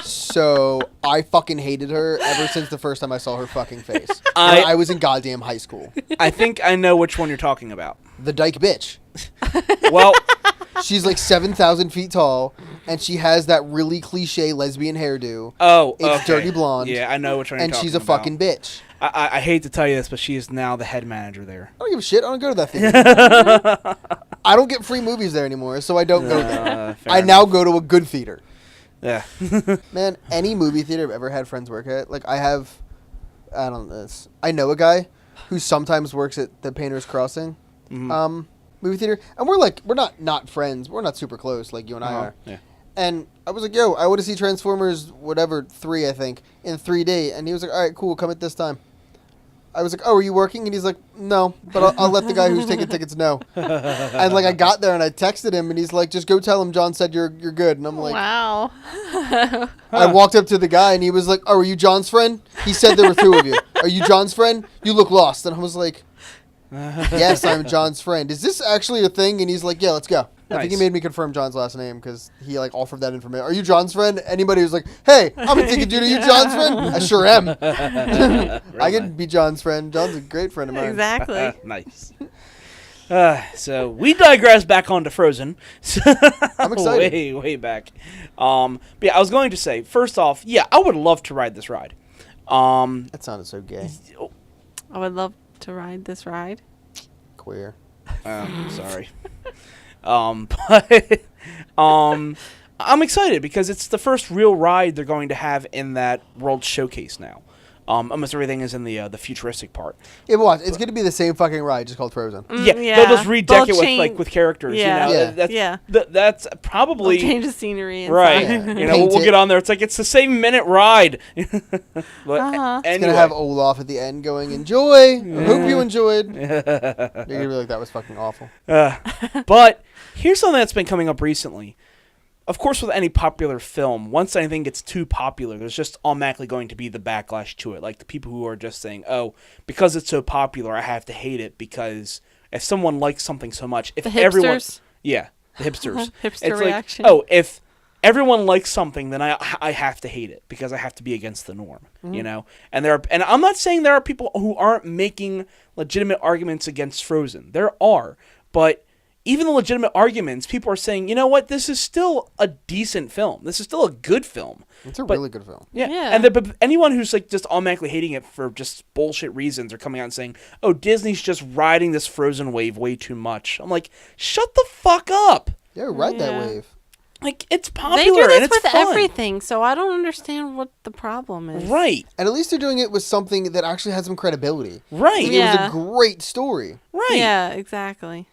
So I fucking hated her ever since the first time I saw her fucking face. When I was in goddamn high school. I think I know which one you're talking about. The dyke bitch. Well, She's like 7,000 feet tall, and she has that really cliche lesbian hairdo. oh, It's okay. dirty blonde. Yeah, I know which one you're And talking she's a about. fucking bitch. I hate to tell you this, but she is now the head manager there. I don't give a shit. I don't go to that theater. I don't get free movies there anymore, so I don't go there. Fair I now go to a good theater. Yeah. Man, any movie theater I've ever had friends work at, like I don't know this. I know a guy who sometimes works at the Painters Crossing movie theater, and we're not friends. We're not super close like you and I are. Yeah. And I was like, yo, I want to see Transformers, whatever, 3, I think, in 3D. And he was like, all right, cool, come at this time. I was like, oh, are you working? And he's like, no, but I'll let the guy who's taking tickets know. And, like, I got there and I texted him, and he's like, just go tell him John said you're good. And I'm like, Wow. I walked up to the guy, and he was like, oh, are you John's friend? He said there were 2 of you. Are you John's friend? You look lost. And I was like, yes, I'm John's friend. Is this actually a thing? And he's like, yeah, let's go. I think he made me confirm John's last name because he like offered that information. Are you John's friend? Anybody who's like, hey, I'm a ticket dude. Are you John's friend? I sure am. I can be John's friend. John's a great friend of mine. Exactly. Nice. So we digress back onto Frozen. I'm excited. way back. But yeah, I was going to say, first off, yeah, I would love to ride this ride. That sounded so gay. I would love to ride this ride. Queer. Sorry. But I'm excited because it's the first real ride they're going to have in that World Showcase now. Almost everything is in the futuristic part. Yeah, but watch, it's going to be the same fucking ride, just called Frozen. Yeah, they'll just redeck it with characters. Yeah. You know? Yeah. That's probably change the scenery. And right. stuff. Yeah. You know, we'll get on there. It's like it's the same minute ride. But It's anyway. going to have Olaf at the end going, enjoy. I hope you enjoyed. You're going to be like, that was fucking awful. But here's something that's been coming up recently. Of course, with any popular film, once anything gets too popular, there's just automatically going to be the backlash to it. Like the people who are just saying, oh, because it's so popular, I have to hate it because if someone likes something so much, if The everyone... hipsters? Yeah, the hipsters. Hipster it's reaction. like, oh, if everyone likes something, then I have to hate it because I have to be against the norm, you know? And I'm not saying there are people who aren't making legitimate arguments against Frozen. There are, but... even the legitimate arguments, people are saying, you know what, this is still a decent film. This is still a good film. It's a really good film. Yeah. Yeah. And but anyone who's like just automatically hating it for just bullshit reasons are coming out and saying, oh, Disney's just riding this Frozen wave way too much. I'm like, shut the fuck up. Yeah, ride that wave. Like, it's popular They do and this it's with fun. everything, so I don't understand what the problem is. Right. And at least they're doing it with something that actually has some credibility. Right. Yeah. It was a great story. Right. Yeah, exactly.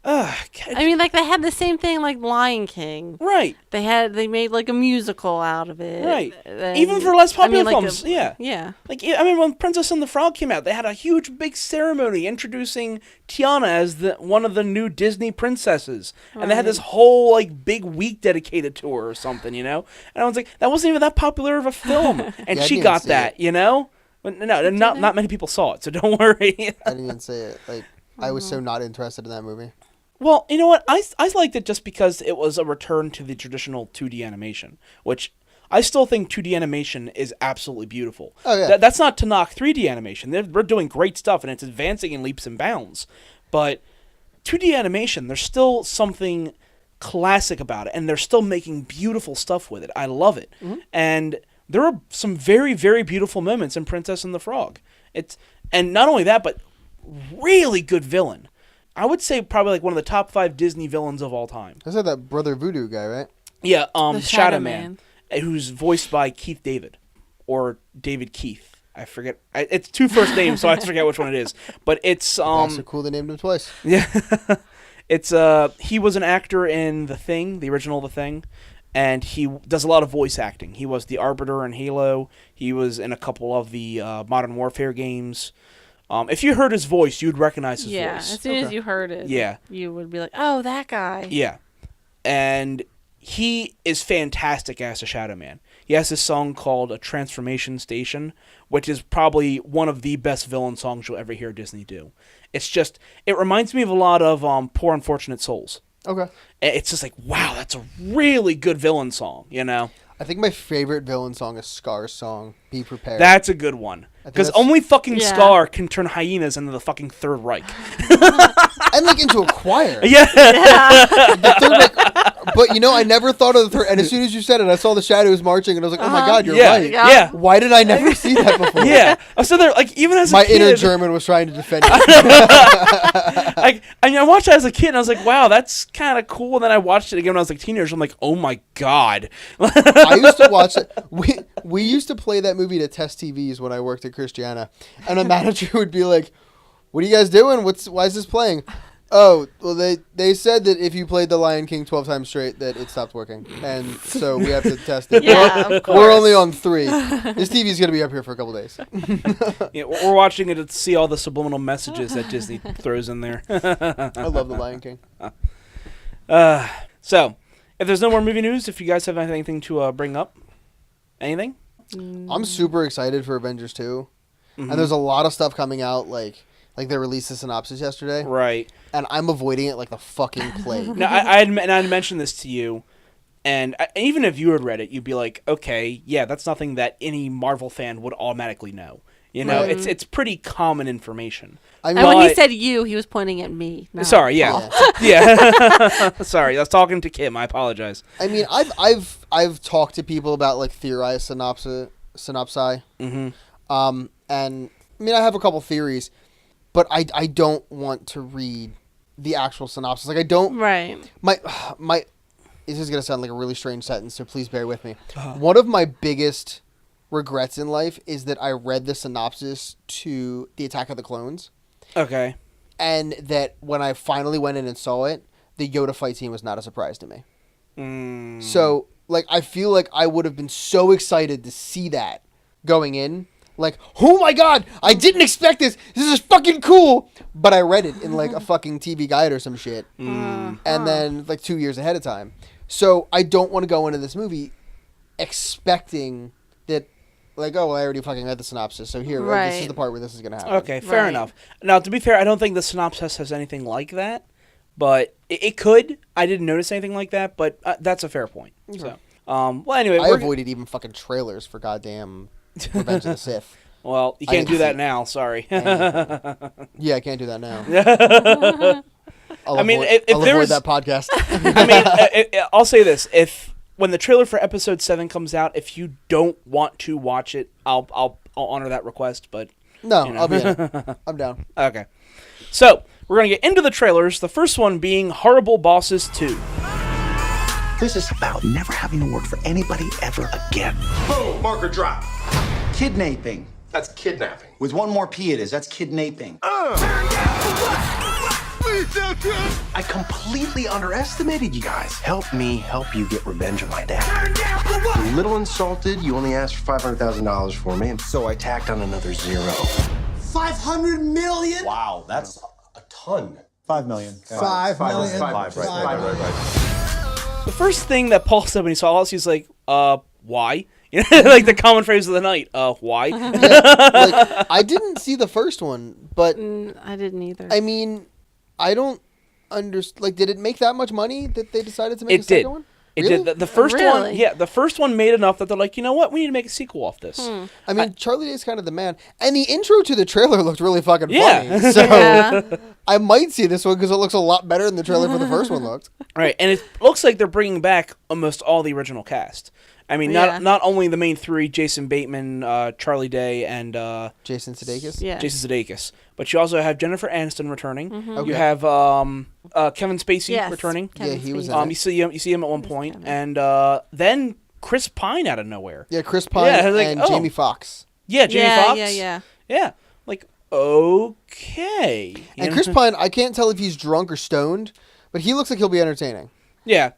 I mean, like, they had the same thing like Lion King. Right. They made like a musical out of it. Right. And, Even for less popular like films. Yeah. Yeah. Like, I mean, when Princess and the Frog came out, they had a huge, big ceremony introducing Tiana as one of the new Disney princesses. And they had this whole, like, big week dedicated to her or something, you know? And I was like, that wasn't even that popular of a film. And Yeah, I she didn't got see that, it. you know? But no, not many people saw it, so don't worry. I didn't even say it. Like, I was so not interested in that movie. Well, you know what? I liked it just because it was a return to the traditional 2D animation, which I still think 2D animation is absolutely beautiful. Oh, yeah. That's not to knock 3D animation. We're doing great stuff, and it's advancing in leaps and bounds. But 2D animation, there's still something classic about it, and they're still making beautiful stuff with it. I love it. Mm-hmm. And there are some very, very beautiful moments in Princess and the Frog. And not only that, but really good villain. I would say probably like one of the top 5 Disney villains of all time. I said that Brother Voodoo guy, right? Yeah, The Shadow Man, who's voiced by Keith David, or David Keith. I forget. It's 2 first names, so I forget which one it is. But it's That's so cool they named him twice. Yeah, it's he was an actor in The Thing, the original The Thing, and he does a lot of voice acting. He was the Arbiter in Halo. He was in a couple of the Modern Warfare games. If you heard his voice, you'd recognize his voice. Yeah, as soon as you heard it, Yeah. you would be like, oh, that guy. Yeah. And he is fantastic as a Shadow Man. He has this song called A Transformation Station, which is probably one of the best villain songs you'll ever hear Disney do. It's just, it reminds me of a lot of Poor Unfortunate Souls. Okay. It's just like, wow, that's a really good villain song, you know? I think my favorite villain song is Scar's song, Be Prepared. That's a good one. Because that's- only fucking Yeah. Scar can turn hyenas into the fucking Third Reich. And like into a choir. Yeah. The Third Reich But I never thought of the third. And as soon as you said it, I saw the shadows marching, and I was like, "Oh my God, you're Yeah, right." yeah. Why did I never see that before? Yeah, I was there like even as My a kid, inner German was trying to defend me. I watched it as a kid, and I was like, "Wow, that's kind of cool." And then I watched it again when I was like a teenager. I'm like, "Oh my God!" I used to watch it. We used to play that movie to test TVs when I worked at Christiana, and a manager would be like, "What are you guys doing? Why is this playing?" Oh, well, they said that if you played The Lion King 12 times straight, that it stopped working, and so we have to test it. Yeah, of course. We're only on 3. This TV's gonna be up here for a couple days. Yeah, we're watching it to see all the subliminal messages that Disney throws in there. I love The Lion King. So, if there's no more movie news, if you guys have anything to bring up, anything? I'm super excited for Avengers 2, and there's a lot of stuff coming out. Like they released the synopsis yesterday, Right. and I'm avoiding it like the fucking plague. Now, I had mentioned this to you, and even if you had read it, you'd be like, okay, yeah, that's nothing that any Marvel fan would automatically know. Right. It's pretty common information. I mean, And when he But- said you, he was pointing at me. not Sorry, yeah, Paul. yeah. Sorry, I was talking to Kim. I apologize. I mean, I've talked to people about like theorized synopsi. Mm-hmm. And I mean, I have a couple theories, but I don't want to read the actual synopsis. Like I don't. Right. My this is gonna sound like a really strange sentence, so please bear with me. One of my biggest regrets in life is that I read the synopsis to The Attack of the Clones, Okay. and that when I finally went in and saw it, the Yoda fight scene was not a surprise to me. Mm. So, like, I feel like I would have been so excited to see that going in. Like, oh my God, I didn't expect this. This is fucking cool. But I read it in like a fucking TV guide or some shit. And then like 2 years ahead of time. So I don't want to go into this movie expecting that, like, oh, well, I already fucking read the synopsis. So here, like, this is Right. the part where this is going to happen. Okay, fair Right. enough. Now, to be fair, I don't think the synopsis has anything like that, but it could. I didn't notice anything like that, but that's a fair point. So, well, anyway, I we're avoided even fucking trailers for goddamn Revenge of the Sith. well, you I can't didn't do that see now. Sorry. Yeah, I can't do that now. I mean, avoid, if I'll there avoid was- that podcast. I mean, I'll say this: when the trailer for Episode 7 comes out, if you don't want to watch it, I'll honor that request. But No, you know. I'll be in it. I'm down. okay, so we're gonna get into the trailers. The first one being Horrible Bosses 2. This is about never having to work for anybody ever again. Boom, marker drop. Kidnapping. That's kidnapping. With one more P it is. That's kidnapping. I completely underestimated you guys. Help me help you get revenge on my dad. I'm a little insulted. You only asked for $500,000 for me, and so I tacked on another 0. 500 million? Wow, that's a ton. 5 million. Five million. The first thing that Paul said when he saw us, he's like, why? You know, like the common phrase of the night, why? Like, I didn't see the first one, but I didn't either. I mean, I don't understand. Like, did it make that much money that they decided to make a It did. second one? It Really? did. The first one, Really? yeah, the first one made enough that they're like, you know what, we need to make a sequel off this. I mean, Charlie Day's kind of the man. And the intro to the trailer looked really fucking Yeah. funny. So Yeah. I might see this one because it looks a lot better than the trailer for the first one looked. Right, and it looks like they're bringing back almost all the original cast. I mean, Yeah. not only the main three, Jason Bateman, Charlie Day, and Jason Sudeikis? Yeah. Jason Sudeikis, but you also have Jennifer Aniston returning. Okay. You have Kevin Spacey Yes, returning. Kevin Yeah, he was Spacey. in it. You see him at one point, Kevin. and then Chris Pine out of nowhere. Yeah, Chris Pine Yeah, like, and oh. Jamie Foxx. Yeah, Jamie Yeah, Foxx. yeah. Like, okay. You And know? Chris Pine, I can't tell if he's drunk or stoned, but he looks like he'll be entertaining. Yeah.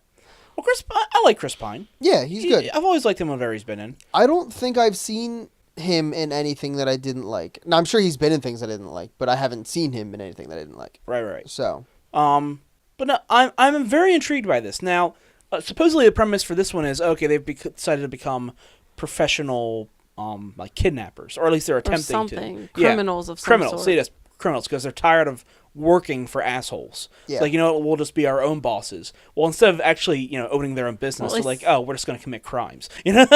Well, I like Chris Pine. Yeah, he's good. I've always liked him whenever he's been in. I don't think I've seen him in anything that I didn't like. Now, I'm sure he's been in things I didn't like, but I haven't seen him in anything that I didn't like. Right. So, But no, I'm very intrigued by this. Now, supposedly the premise for this one is okay. They've decided to become professional, like kidnappers, or at least they're Or attempting something. to. Yeah, Criminals of some criminals. sort. See, that's criminals because they're tired of working for assholes. Yeah. It's like, you know what, we'll just be our own bosses. Well, instead of actually, you know, owning their own business, Well, they're like, oh, we're just going to commit crimes. You know,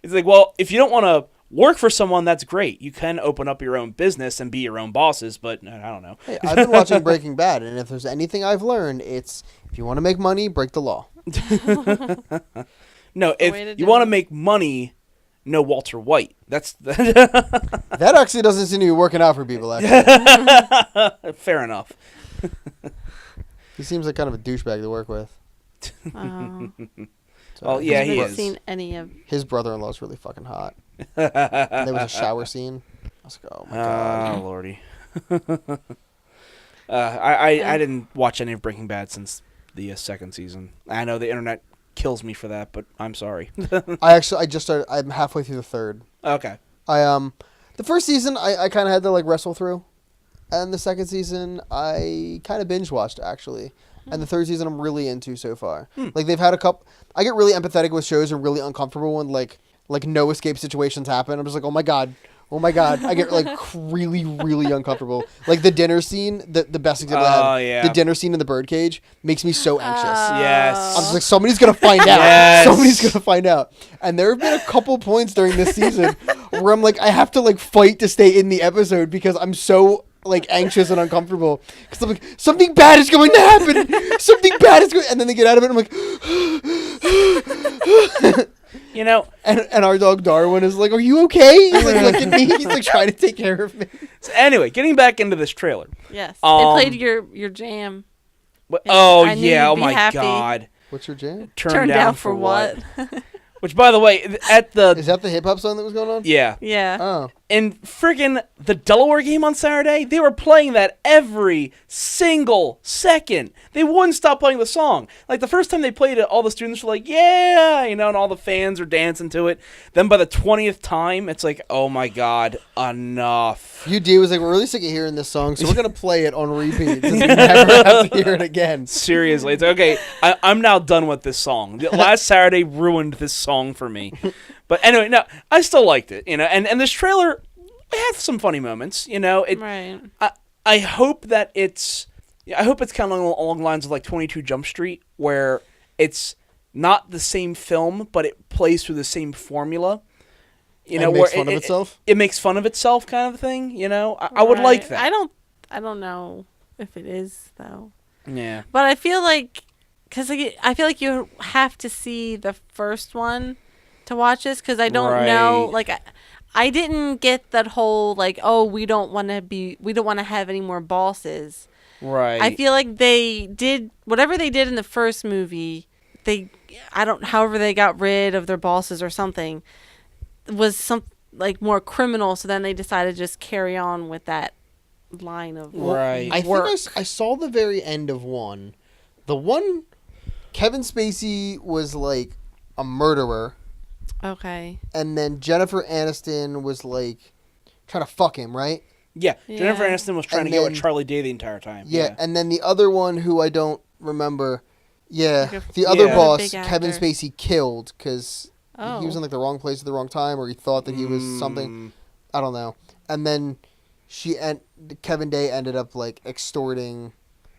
it's like, well, if you don't want to work for someone, that's great. You can open up your own business and be your own bosses, but I don't know. Hey, I've been watching Breaking Bad, and if there's anything I've learned, it's if you want to make money, break the law. No, way to if do you want to it. make money, no Walter White. That's That actually doesn't seem to be working out for people, actually. fair enough. He seems like kind of a douchebag to work with. Oh. Well, yeah, I he haven't is. seen any of. His brother-in-law is really fucking hot. And there was a shower scene. I was like, oh my god. Oh, lordy. I didn't watch any of Breaking Bad since the second season. I know the internet kills me for that, but I'm sorry. I just started. I'm halfway through the third. Okay. The first season I kind of had to like wrestle through, and the second season I kind of binge watched actually, and the third season I'm really into so far. Like they've had a couple. I get really empathetic with shows and really uncomfortable when like no escape situations happen. I'm just like, oh my god. I get like really, really uncomfortable. Like the dinner scene, the best example I had. Yeah. The dinner scene in the birdcage makes me so anxious. Yes. I'm just like, somebody's gonna find out. Yes. Somebody's gonna find out. And there have been a couple points during this season where I'm like, I have to like fight to stay in the episode because I'm so like anxious and uncomfortable. Because I'm like, something bad is going to happen. Something bad is going. And then they get out of it. And I'm like, You know, and our dog Darwin is like, are you okay? He's like looking at me. He's like trying to take care of me. so anyway, getting back into this trailer. Yes. Um, It played your jam. Oh, I knew yeah. you'd Oh, be my happy. God. What's your jam? Turn down for what? what? Which, by the way, at the... Is that the hip hop song that was going on? Yeah. Yeah. Oh. In friggin' the Delaware game on Saturday, they were playing that every single second. They wouldn't stop playing the song. Like, the first time they played it, all the students were like, yeah, and all the fans are dancing to it. Then by the 20th time, it's like, oh my God, enough. UD was like, we're really sick of hearing this song, so we're going to play it on repeat. So we never have to hear it again. Seriously, it's okay. I'm now done with this song. The last Saturday ruined this song for me. But anyway, no, I still liked it, and this trailer had some funny moments, Right. I hope that it's kind of along the lines of like 22 Jump Street, where it's not the same film, but it plays through the same formula. And where makes fun of itself? It makes fun of itself, kind of thing. I would like Right. that. I don't know if it is though. Yeah. But I feel like, because I feel like you have to see the first one to watch this, because I don't know, Right. like, I didn't get that whole, like, oh, we don't want to have any more bosses. Right. I feel like they did, whatever they did in the first movie, however they got rid of their bosses or something, was like more criminal, so then they decided to just carry on with that line of Right. I work. think I saw the very end of one. The one, Kevin Spacey was like a murderer, Okay. and then Jennifer Aniston was like trying to fuck him, right? Yeah. Yeah. Jennifer Aniston was trying And to get with then- Charlie Day the entire time. Yeah, and then the other one who I don't remember. Yeah, Like the other Yeah. boss, Big Kevin actor. Spacey killed because Oh. he was in like the wrong place at the wrong time, or he thought that he was something. I don't know. And then Kevin Day ended up like extorting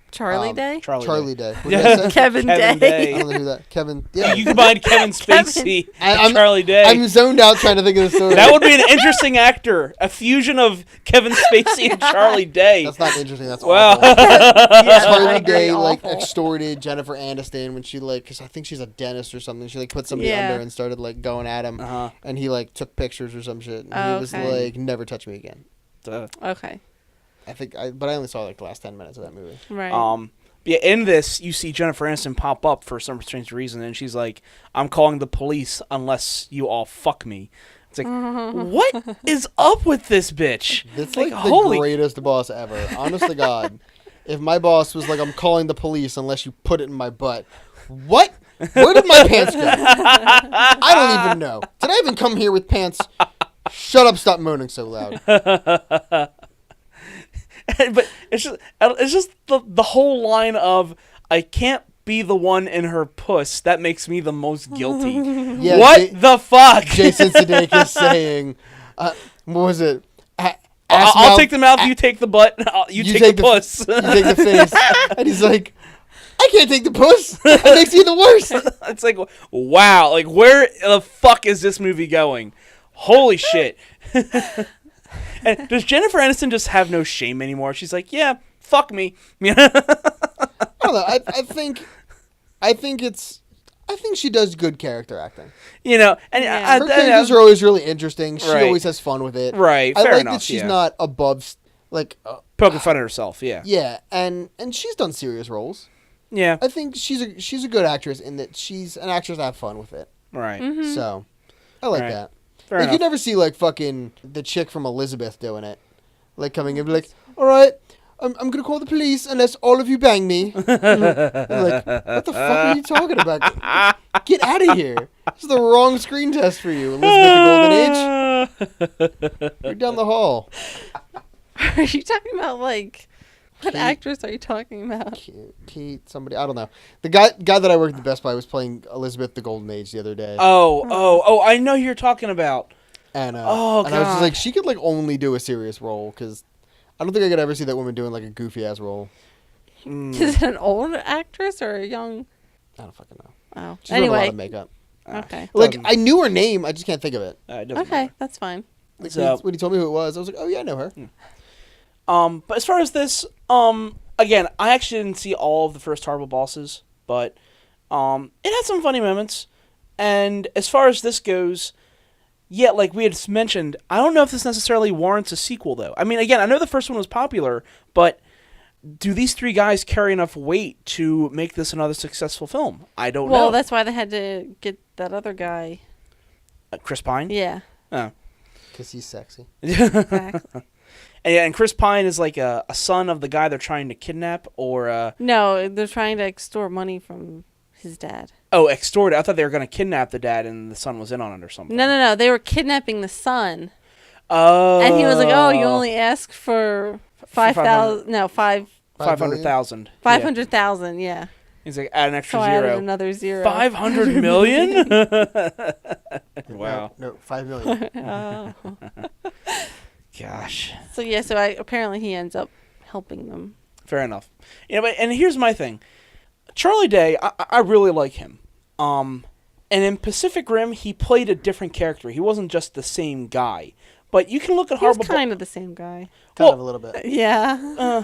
Charlie Day? Charlie Day. What did I say? Kevin Day. I don't know who that. Kevin. Yeah. You combined Kevin Spacey and I'm- Charlie Day. I'm zoned out trying to think of the story. That would be an interesting actor. A fusion of Kevin Spacey and Charlie Day. That's not interesting. That's Well, awful. I Charlie agree, Day like awful. extorted Jennifer Aniston when she like, because I think she's a dentist or something. She like put somebody Yeah. under and started like going at him, Uh-huh. and he like took pictures or some shit. And he Oh, was okay. like, "Never touch me again." Okay. But I only saw like the last 10 minutes of that movie. Right. Yeah, in this, you see Jennifer Aniston pop up for some strange reason, and she's like, I'm calling the police unless you all fuck me. It's like, what is up with this bitch? It's It's like the holy... greatest boss ever. Honest to God, if my boss was like, "I'm calling the police unless you put it in my butt," what? Where did my pants go? I don't even know. Did I even come here with pants? Shut up! Stop moaning so loud. But it's just the whole line of, I can't be the one in her puss. That makes me the most guilty. Yeah, What the fuck? Jason Sudeikis saying, what was it? I'll take the mouth, you take the butt, you take the puss. You take the face. And he's like, I can't take the puss. That makes you the worst. It's like, wow, like where the fuck is this movie going? Holy shit. And does Jennifer Aniston just have no shame anymore? She's like, yeah, fuck me. I don't know. I think she does good character acting. You know, and Yeah. Her characters are always really interesting. She Right. always has fun with it. Right, I fair like enough, that she's yeah. not above, like, poking fun at herself, yeah. yeah, and she's done serious roles. Yeah, I think she's a good actress in that she's an actress that have fun with it. right. So, I like Right. that. Fair like, enough. you never see, like, fucking the chick from Elizabeth doing it. Like, coming in and be like, all right, I'm going to call the police unless all of you bang me. I'm like, what the fuck are you talking about? Get out of here. This is the wrong screen test for you, Elizabeth the Golden Age. You're down the hall. Are you talking about, like, what Kate- actress are you talking about? Kate, somebody, I don't know. The guy that I worked at the Best Buy was playing Elizabeth the Golden Age the other day. Oh, I know who you're talking about. And, Oh, and I was just God. like, she could, like, only do a serious role, because I don't think I could ever see that woman doing, like, a goofy-ass role. Is it an old actress or a young? I don't fucking know. Oh, She's wearing a lot anyway. of makeup. Okay. Like, Doesn't- I knew her name, I just can't think of it. It doesn't Okay, matter. that's fine. Like, So- when he told me who it was, I was like, oh, yeah, I know her. But as far as this, again, I actually didn't see all of the first Horrible Bosses, but it had some funny moments. And as far as this goes, yeah, like we had mentioned, I don't know if this necessarily warrants a sequel, though. I mean, again, I know the first one was popular, but do these three guys carry enough weight to make this another successful film? I don't know. Well, that's why they had to get that other guy. Chris Pine? Yeah. Oh. Because he's sexy. Exactly. And Chris Pine is like a son of the guy they're trying to kidnap, or... No, they're trying to extort money from his dad. Oh, extort. I thought they were going to kidnap the dad and the son was in on it or something. No. They were kidnapping the son. Oh. And he was like, oh, you only ask for 5,000. No, 500,000. 500,000, yeah. He's like, add an extra So I added zero. another zero. 500 million? Wow. No, 5 million. Oh. Gosh. So, yeah, apparently he ends up helping them. Fair enough. You know, but and here's my thing. Charlie Day, I really like him. And in Pacific Rim, he played a different character. He wasn't just the same guy. But you can look at He was Horrible kind of the same guy. Kind of a little bit. Yeah.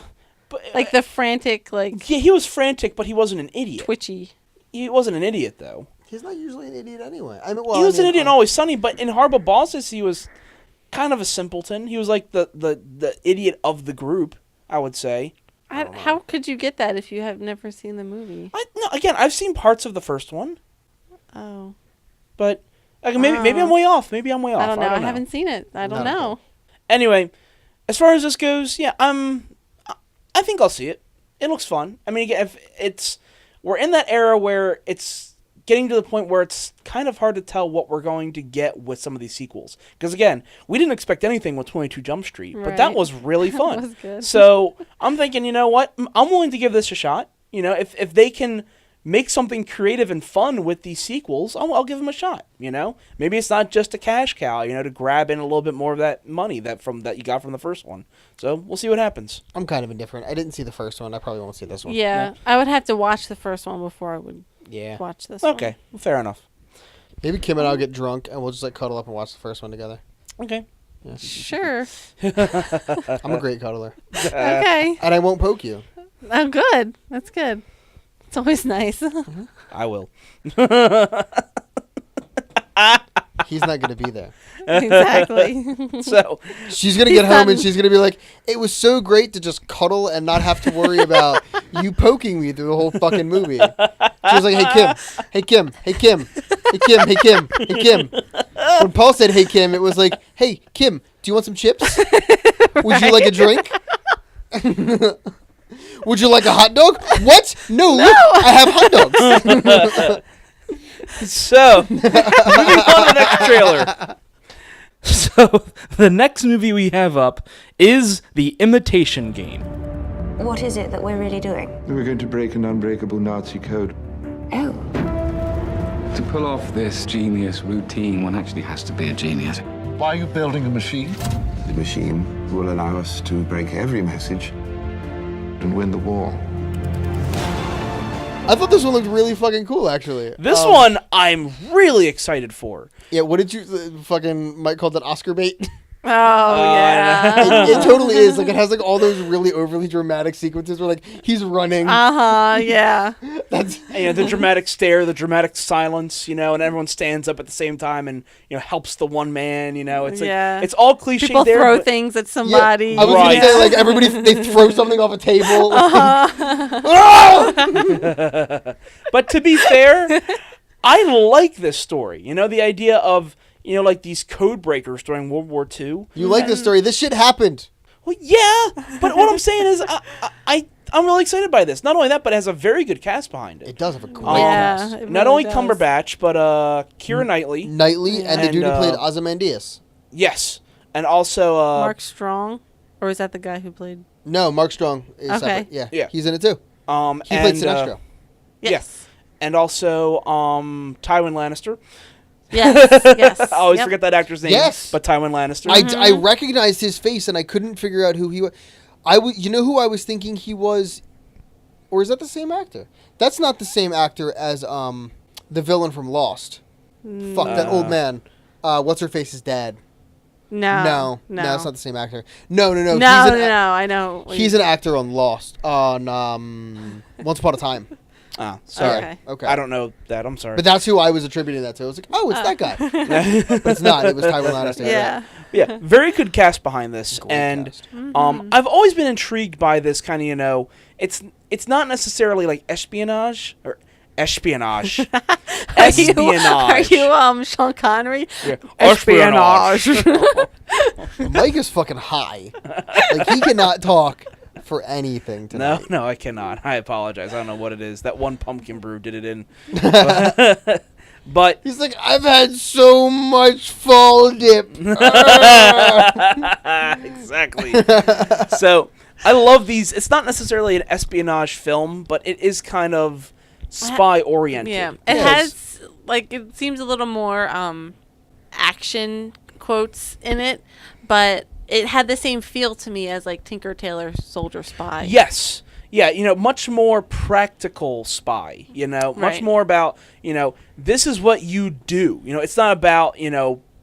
but, Like the frantic, like, yeah, he was frantic, but he wasn't an idiot. twitchy. He wasn't an idiot, though. He's not usually an idiot anyway. I mean, well, He was I an mean, idiot in Always Sunny, but in Horrible Bosses, he was kind of a simpleton. He was like the idiot of the group, I would say. How could you get that if you have never seen the movie? No, again, I've seen parts of the first one, Oh. but like, maybe I'm way off. Maybe I'm way off. I don't know. I haven't seen it. I don't Not a know. Anyway, as far as this goes, yeah, I think I'll see it. It looks fun. I mean, again, we're in that era where it's getting to the point where it's kind of hard to tell what we're going to get with some of these sequels. Because again, we didn't expect anything with 22 Jump Street, but that Right. was really fun. was good. So I'm thinking, you know what? I'm willing to give this a shot. You know, if they can make something creative and fun with these sequels, I'll give them a shot. You know, maybe it's not just a cash cow. You know, to grab in a little bit more of that money that you got from the first one. So we'll see what happens. I'm kind of indifferent. I didn't see the first one. I probably won't see this one. Yeah. I would have to watch the first one before I would Yeah. watch this one. Okay, well, fair enough. Maybe Kim and I'll get drunk and we'll just like cuddle up and watch the first one together. Okay. Sure. I'm a great cuddler. Okay. And I won't poke you. Oh, good. That's good. It's always nice. I will. He's not going to be there. Exactly. So She's going to get home and she's going to be like, it was so great to just cuddle and not have to worry about you poking me through the whole fucking movie. She was like, hey, Kim. When Paul said, hey, Kim, it was like, hey, Kim, do you want some chips? Would you like a drink? Would you like a hot dog? What? No, look, I have hot dogs. So, moving on to the next trailer. So, the next movie we have up is The Imitation Game. What is it that we're really doing? We're going to break an unbreakable Nazi code. Oh. To pull off this genius routine, one actually has to be a genius. Why are you building a machine? The machine will allow us to break every message and win the war. I thought this one looked really fucking cool, actually. This one I'm really excited for. Yeah, what did you fucking Mike called that Oscar bait? Oh, yeah. It totally is. Like, it has like all those really overly dramatic sequences where like he's running. Yeah. That's The dramatic stare, the dramatic silence, and everyone stands up at the same time and helps the one man. It's like it's all cliche. People there, throw but things at somebody. I was gonna say like everybody they throw something off a table. But to be fair, I like this story. The idea of like these code breakers during World War II. You like this story? This shit happened. Well, yeah, but what I'm saying is, I'm really excited by this. Not only that, but it has a very good cast behind it. It does have a great cast. It Not really only does. Cumberbatch, but Keira Knightley. And the dude who played Ozymandias. Yes, and also Mark Strong, or is that the guy who played? No, Mark Strong is Okay. separate. Yeah, he's in it too. He and, played Sinestro. Yes, and also Tywin Lannister. Yes. I always forget that actor's name. Yes. But Tywin Lannister. I recognized his face and I couldn't figure out who he was. You know who I was thinking he was, or is that the same actor? That's not the same actor as the villain from Lost. Fuck that old man. What's her face's dad? No, it's not the same actor. No. No, I know. He's an actor on Lost on Once Upon a Time. Oh, sorry. Okay. I don't know that. I'm sorry. But that's who I was attributing that to. I was like, oh, it's that guy. But it's not. It was Tywin Lannister. Yeah, very good cast behind this, and cast. I've always been intrigued by this kind of it's not necessarily like espionage or espionage. Are you Sean Connery? Yeah. Espionage. Mike is fucking high. Like he cannot talk for anything tonight. No, I cannot. I apologize. I don't know what it is. That one pumpkin brew did it in. But he's like, I've had so much fall dip. Exactly. So I love these. It's not necessarily an espionage film, but it is kind of spy oriented. Yeah, it has it seems a little more action quotes in it, but it had the same feel to me as like Tinker Tailor Soldier Spy. Yes. Yeah, much more practical spy, much more about, this is what you do. It's not about,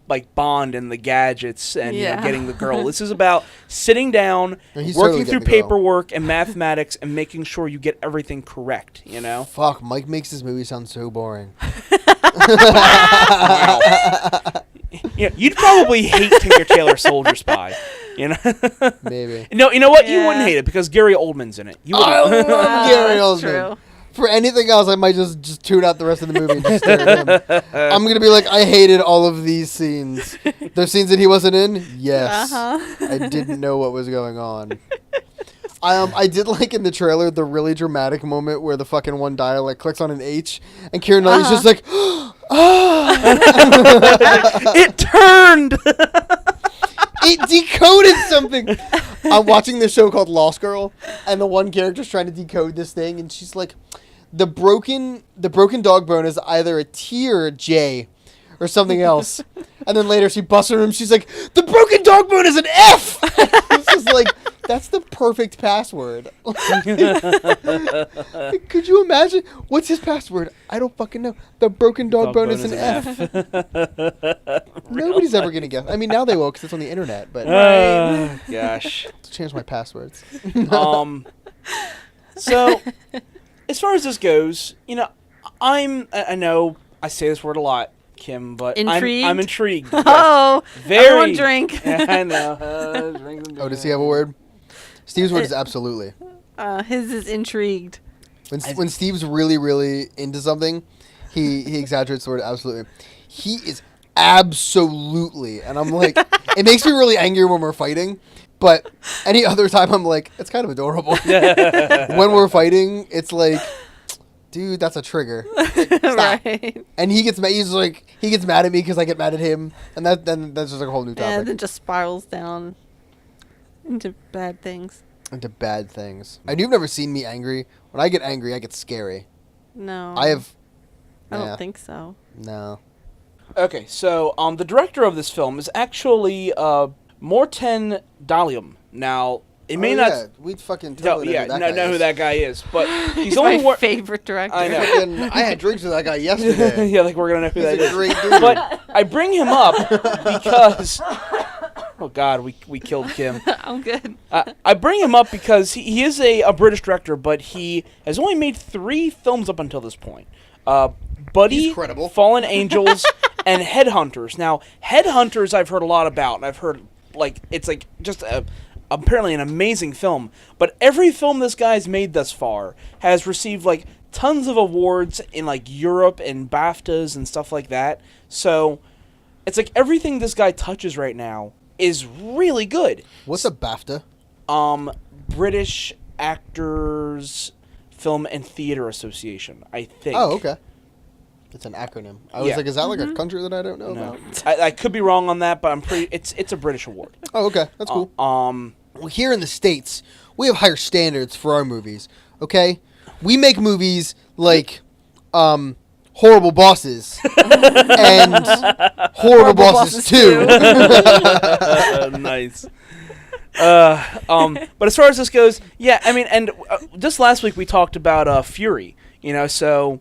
like Bond and the gadgets and getting the girl. This is about sitting down, working through paperwork and mathematics and making sure you get everything correct, Fuck, Mike makes this movie sound so boring. Wow. Yeah, you'd probably hate Tinker Tailor Soldier Spy, Maybe. No, you know what? You wouldn't hate it because Gary Oldman's in it. You I wouldn't. love Gary Oldman. True. For anything else, I might just tune out the rest of the movie and just stare at him. I'm gonna be like, I hated all of these scenes. There's scenes that he wasn't in. Yes, I didn't know what was going on. I did like in the trailer the really dramatic moment where the fucking one dial clicks on an H and Keira Knightley's just like, It turned. It decoded something. I'm watching this show called Lost Girl, and the one character's trying to decode this thing, and she's like, the broken dog bone is either a T or a J, or something else. And then later she busts her room. She's like, the broken dog bone is an F. It's just like, that's the perfect password. Could you imagine? What's his password? I don't fucking know. The broken dog bone is an F. Nobody's ever going to guess. I mean, now they will because it's on the internet. But Gosh. to change my passwords. So, as far as this goes, I know I say this word a lot, Kim, but Intrigued? I'm intrigued. Oh, very. everyone drink. Yeah, I know. Oh, does he have a word? Steve's word is absolutely. His is intrigued. When Steve's really, really into something, he exaggerates the word absolutely. He is absolutely, and I'm like, it makes me really angry when we're fighting. But any other time, I'm like, it's kind of adorable. When we're fighting, it's like, dude, that's a trigger. Like, stop. Right. And he gets mad. He gets mad at me because I get mad at him, and that's just like a whole new topic. And then just spirals down into bad things. Into bad things. And you've never seen me angry. When I get angry, I get scary. No. I don't think so. No. Okay, so the director of this film is actually Morten Dalium. Now, it may Yeah, we'd fucking totally know who that guy is, but He's my favorite director. I know. I had drinks with that guy yesterday. Yeah, like we're gonna know who that He's a is. great dude. But I bring him up because, oh God, we killed Kim. I'm good. I bring him up because he is a British director, but he has only made 3 films up until this point. Buddy, He's credible. Fallen Angels, and Headhunters. Now, Headhunters I've heard a lot about, and I've heard it's just apparently an amazing film. But every film this guy's made thus far has received tons of awards in Europe and BAFTAs and stuff like that. So it's everything this guy touches right now is really good. What's a BAFTA? British Actors Film and Theater Association, I think. Oh, okay. It's an acronym. I was like, is that a country that I don't know about? I could be wrong on that, but I'm pretty. It's a British award. Oh, okay, that's cool. Well, here in the States, we have higher standards for our movies. Okay, we make movies like Horrible Bosses and Horrible Bosses 2. Nice. But as far as this goes, yeah, I mean, and just last week we talked about Fury. So.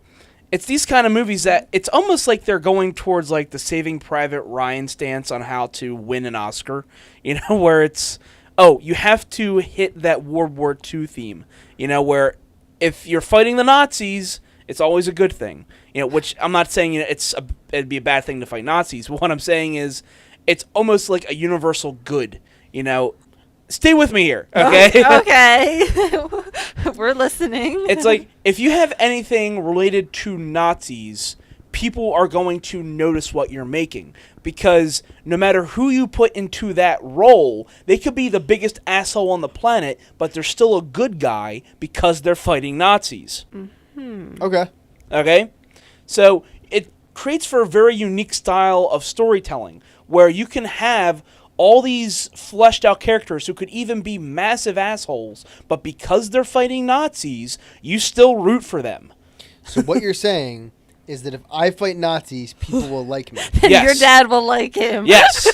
It's these kind of movies that it's almost like they're going towards the Saving Private Ryan stance on how to win an Oscar, where it's, you have to hit that World War II theme, where if you're fighting the Nazis, it's always a good thing, which I'm not saying it'd be a bad thing to fight Nazis. What I'm saying is it's almost like a universal good, Stay with me here, okay? Okay. We're listening. It's if you have anything related to Nazis, people are going to notice what you're making. Because no matter who you put into that role, they could be the biggest asshole on the planet, but they're still a good guy because they're fighting Nazis. Mm-hmm. Okay. So it creates for a very unique style of storytelling, where you can have all these fleshed out characters who could even be massive assholes, but because they're fighting Nazis, you still root for them. So what you're saying is that if I fight Nazis, people will like me. Yes. Your dad will like him. Yes.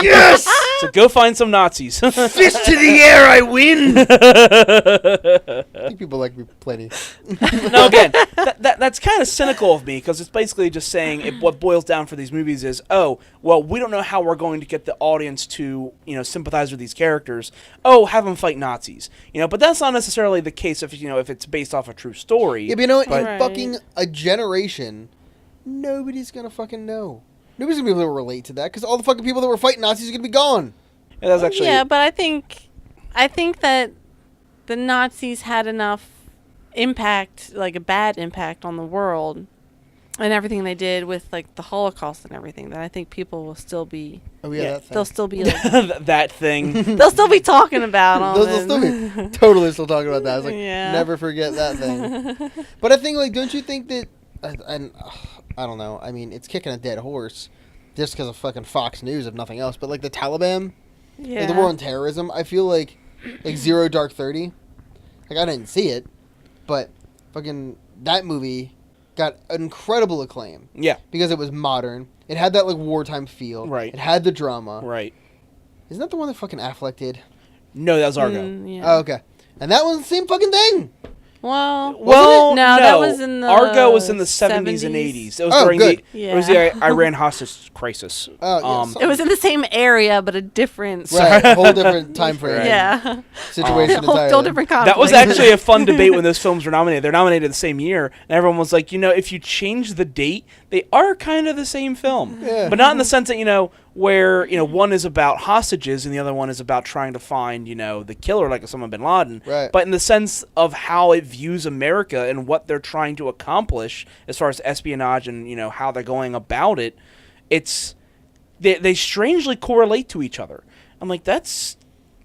Yes! So go find some Nazis. Fist to the air, I win! I think people like me plenty. No, again, that's kind of cynical of me, because it's basically just saying what boils down for these movies is, we don't know how we're going to get the audience to, sympathize with these characters. Have them fight Nazis. But that's not necessarily the case if it's based off a true story. Yeah, but in fucking a generation, nobody's gonna fucking know. Nobody's gonna be able to relate to that because all the fucking people that were fighting Nazis are gonna be gone. Yeah, that's actually. Yeah, but I think that the Nazis had enough impact, a bad impact on the world, and everything they did with the Holocaust and everything, that I think people will still be. Oh yeah, that thing. They'll still be that thing. They'll still be talking about them. They'll still be totally still talking about that. I was never forget that thing. But I think don't you think that? And I don't know. I mean, it's kicking a dead horse, just because of fucking Fox News, if nothing else. But the Taliban, the war on terrorism. I feel like Zero Dark 30. I didn't see it, but fucking that movie got incredible acclaim. Yeah, because it was modern. It had that wartime feel. Right. It had the drama. Right. Isn't that the one that fucking Affleck did? No, that was Argo. Yeah. Oh, okay. And that was the same fucking thing. Well, no, that was in the Argo was in the 70s and 80s. It was during the Iran hostage crisis. It was in the same area, but a different a whole different time frame. Yeah, situation entirely. Whole different conflict. That was actually a fun debate when those films were nominated. They're nominated the same year, and everyone was like, if you change the date, they are kind of the same film, but not in the sense that where one is about hostages and the other one is about trying to find the killer, like Osama bin Laden. Right. But in the sense of how it views America and what they're trying to accomplish as far as espionage and how they're going about it, they strangely correlate to each other. I'm like, that's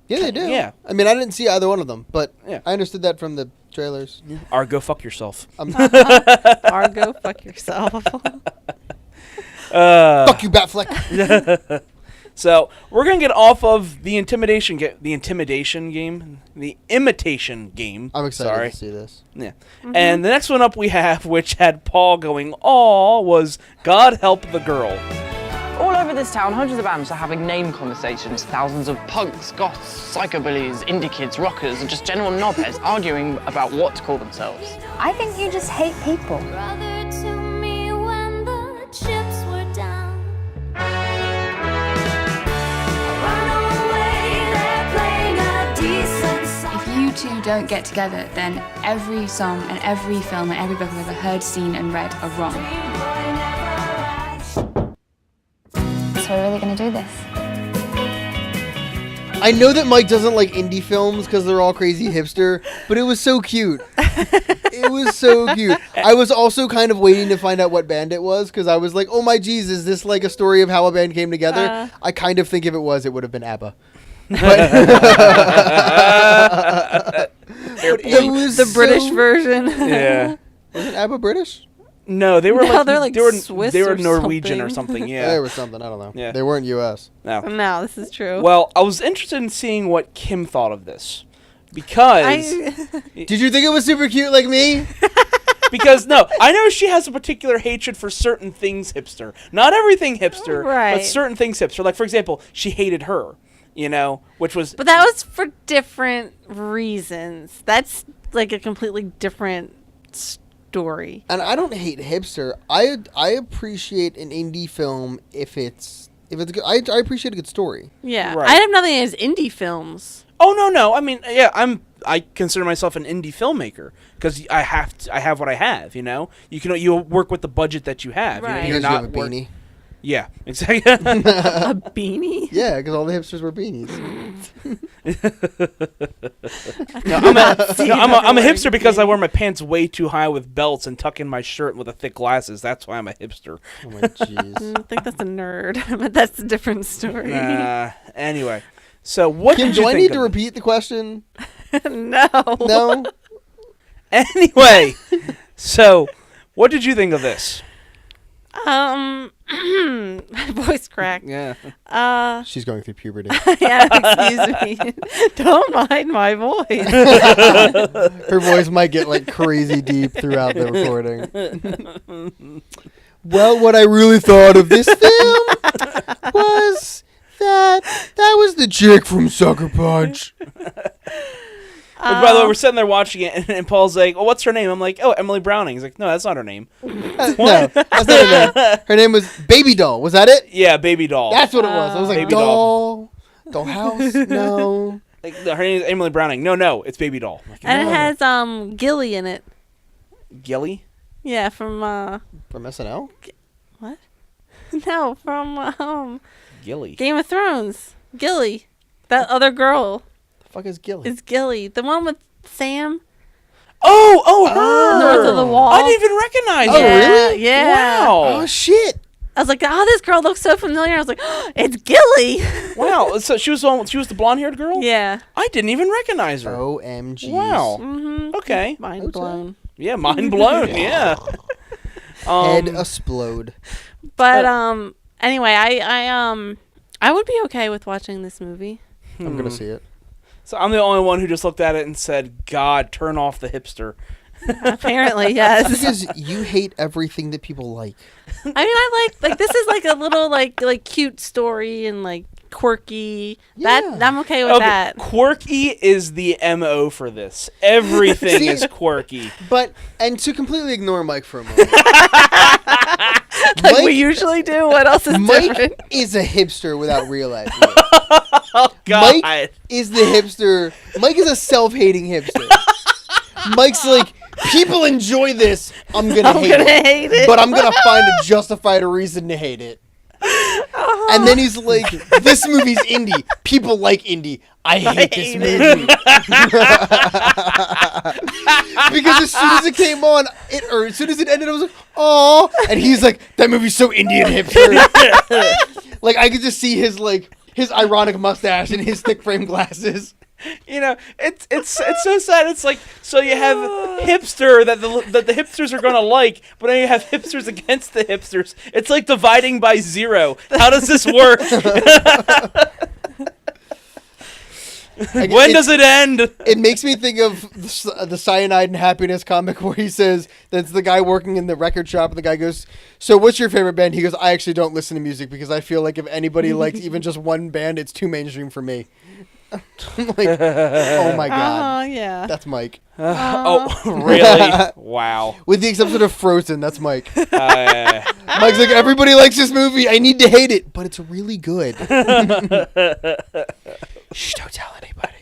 they do. Yeah. I mean, I didn't see either one of them, but yeah. I understood that from the trailers. Argo, fuck yourself. Argo, fuck yourself. Fuck you, Batfleck. So we're gonna get off of the Imitation Game. I'm excited to see this. Yeah, and the next one up we have, which had Paul going "Aw," was "God Help the Girl." All over this town, hundreds of amps are having name conversations. Thousands of punks, goths, psychobillies, indie kids, rockers, and just general knobheads arguing about what to call themselves. I think you just hate people. If you two don't get together, then every song and every film and every book I've ever heard, seen, and read are wrong. So we're really gonna do this? I know that Mike doesn't like indie films because they're all crazy hipster, but it was so cute. It was so cute. I was also kind of waiting to find out what band it was because I was like, oh my jeez, is this like a story of how a band came together? I kind of think if it was, it would have been ABBA. But it was the British version. Yeah. Wasn't ABBA British? No, they were they're like Swiss they were or Norwegian or something. something. Yeah, They were something. I don't know. Yeah. They weren't U.S. No, this is true. Well, I was interested in seeing what Kim thought of this because Did you think it was super cute like me? because no, I know she has a particular hatred for certain things hipster. Not everything hipster, Right. but certain things hipster. Like for example, she hated Her, which was But that was for different reasons. That's like a completely different story. And I don't hate hipster. I appreciate an indie film if it's good. I appreciate a good story. Yeah, Right. I have nothing against indie films. Oh no! I mean, yeah, I consider myself an indie filmmaker because I have what I have. You work with the budget that you have. Right. You're Because you not have a beanie. Yeah, exactly. A beanie? Yeah, because all the hipsters wear beanies. No, I'm a hipster because I wear my pants way too high with belts and tuck in my shirt with the thick glasses. That's why I'm a hipster. Oh my jeez. I think that's a nerd, but that's a different story. Anyway, so what Kim, did you do I think need of to it? repeat the question? No. No. Anyway, so what did you think of this? My voice cracked. Yeah. She's going through puberty. Yeah, excuse me. Don't mind my voice. Her voice might get like crazy deep throughout the recording. Well, what I really thought of this film was that was the chick from Sucker Punch. Which, by the way, we're sitting there watching it, and Paul's like, "Oh, what's her name?" I'm like, "Oh, Emily Browning." He's like, "No, that's not her name." No, that's not her name. Her name was Baby Doll. Was that it? Yeah, Baby Doll. That's what it was. I was like, Baby Doll. Dollhouse? No. Like, her name is Emily Browning. No, it's Baby Doll. I'm like, And "No." it has Gilly in it. Gilly. Yeah, from From SNL? what? No, from Gilly. Game of Thrones. Gilly. That other girl The fuck is Gilly? is Gilly. The one with Sam. Oh, her. North of the Wall. I didn't even recognize Oh, her. really? Yeah. Wow. Oh shit! I was like, oh, this girl looks so familiar. I was like, oh, it's Gilly. Wow. So she was the blonde-haired girl? Yeah. I didn't even recognize her. OMG. Wow. Mm-hmm. Okay. Mind blown. Yeah, mind blown. Yeah. Head explode. But anyway, I would be okay with watching this movie. I'm gonna see it. So I'm the only one who just looked at it and said, "God, turn off the hipster." Apparently, yes. Because you hate everything that people like. I mean, I like this is like a little like cute story and like quirky. Yeah. I'm okay with that. Quirky is the MO for this. Everything See, is quirky. And to completely ignore Mike for a moment. Like we usually do. What else is Mike different? is a hipster without realizing it. Oh God. Mike is the hipster. Mike is a self-hating hipster. Mike's like, people enjoy this. I'm gonna hate it. But I'm gonna find a justified reason to hate it. And then he's like, this movie's indie. People like indie. I hate this movie. Because as soon as it came on, or as soon as it ended, I was like, oh. And he's like, that movie's so indie and hipster. Like, I could just see his ironic mustache and his thick frame glasses. You know, it's so sad. It's like, so you have hipster that the hipsters are gonna like, but then you have hipsters against the hipsters. It's like dividing by zero. How does this work? When does it end? It makes me think of the Cyanide and Happiness comic where he says, That's the guy working in the record shop, and the guy goes, "So what's your favorite band?" He goes, "I actually don't listen to music because I feel like if anybody likes even just one band, it's too mainstream for me." Like, oh my god. Oh, yeah. That's Mike. Oh, really? Wow. With the exception of Frozen, that's Mike. Mike's like, everybody likes this movie. I need to hate it, but it's really good. Shh, don't tell anybody.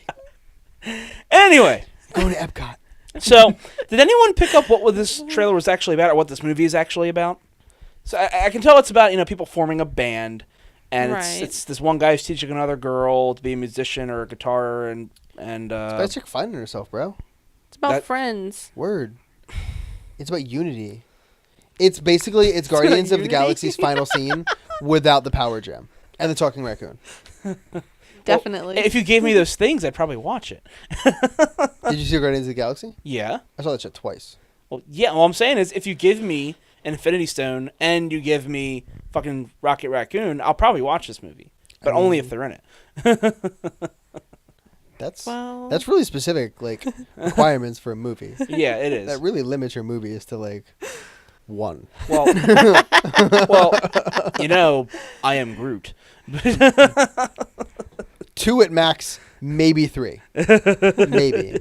Anyway. Going to Epcot. So, did anyone pick up what this trailer was actually about, or what this movie is actually about? So, I can tell it's about, people forming a band, and it's this one guy who's teaching another girl to be a musician or a guitar, and it's about chick finding herself, bro. It's about friends. Word. It's about unity. It's Guardians of the Galaxy's final scene without the power gem and the talking raccoon. Definitely. Well, if you gave me those things, I'd probably watch it. Did you see Guardians of the Galaxy? Yeah. I saw that shit twice. Well, yeah. All I'm saying is, if you give me an Infinity Stone and you give me fucking Rocket Raccoon, I'll probably watch this movie, but only if they're in it. That's really specific, requirements for a movie. Yeah, it is. That really limits your movies to one. Well, I am Groot. 2 at max, maybe 3. Maybe.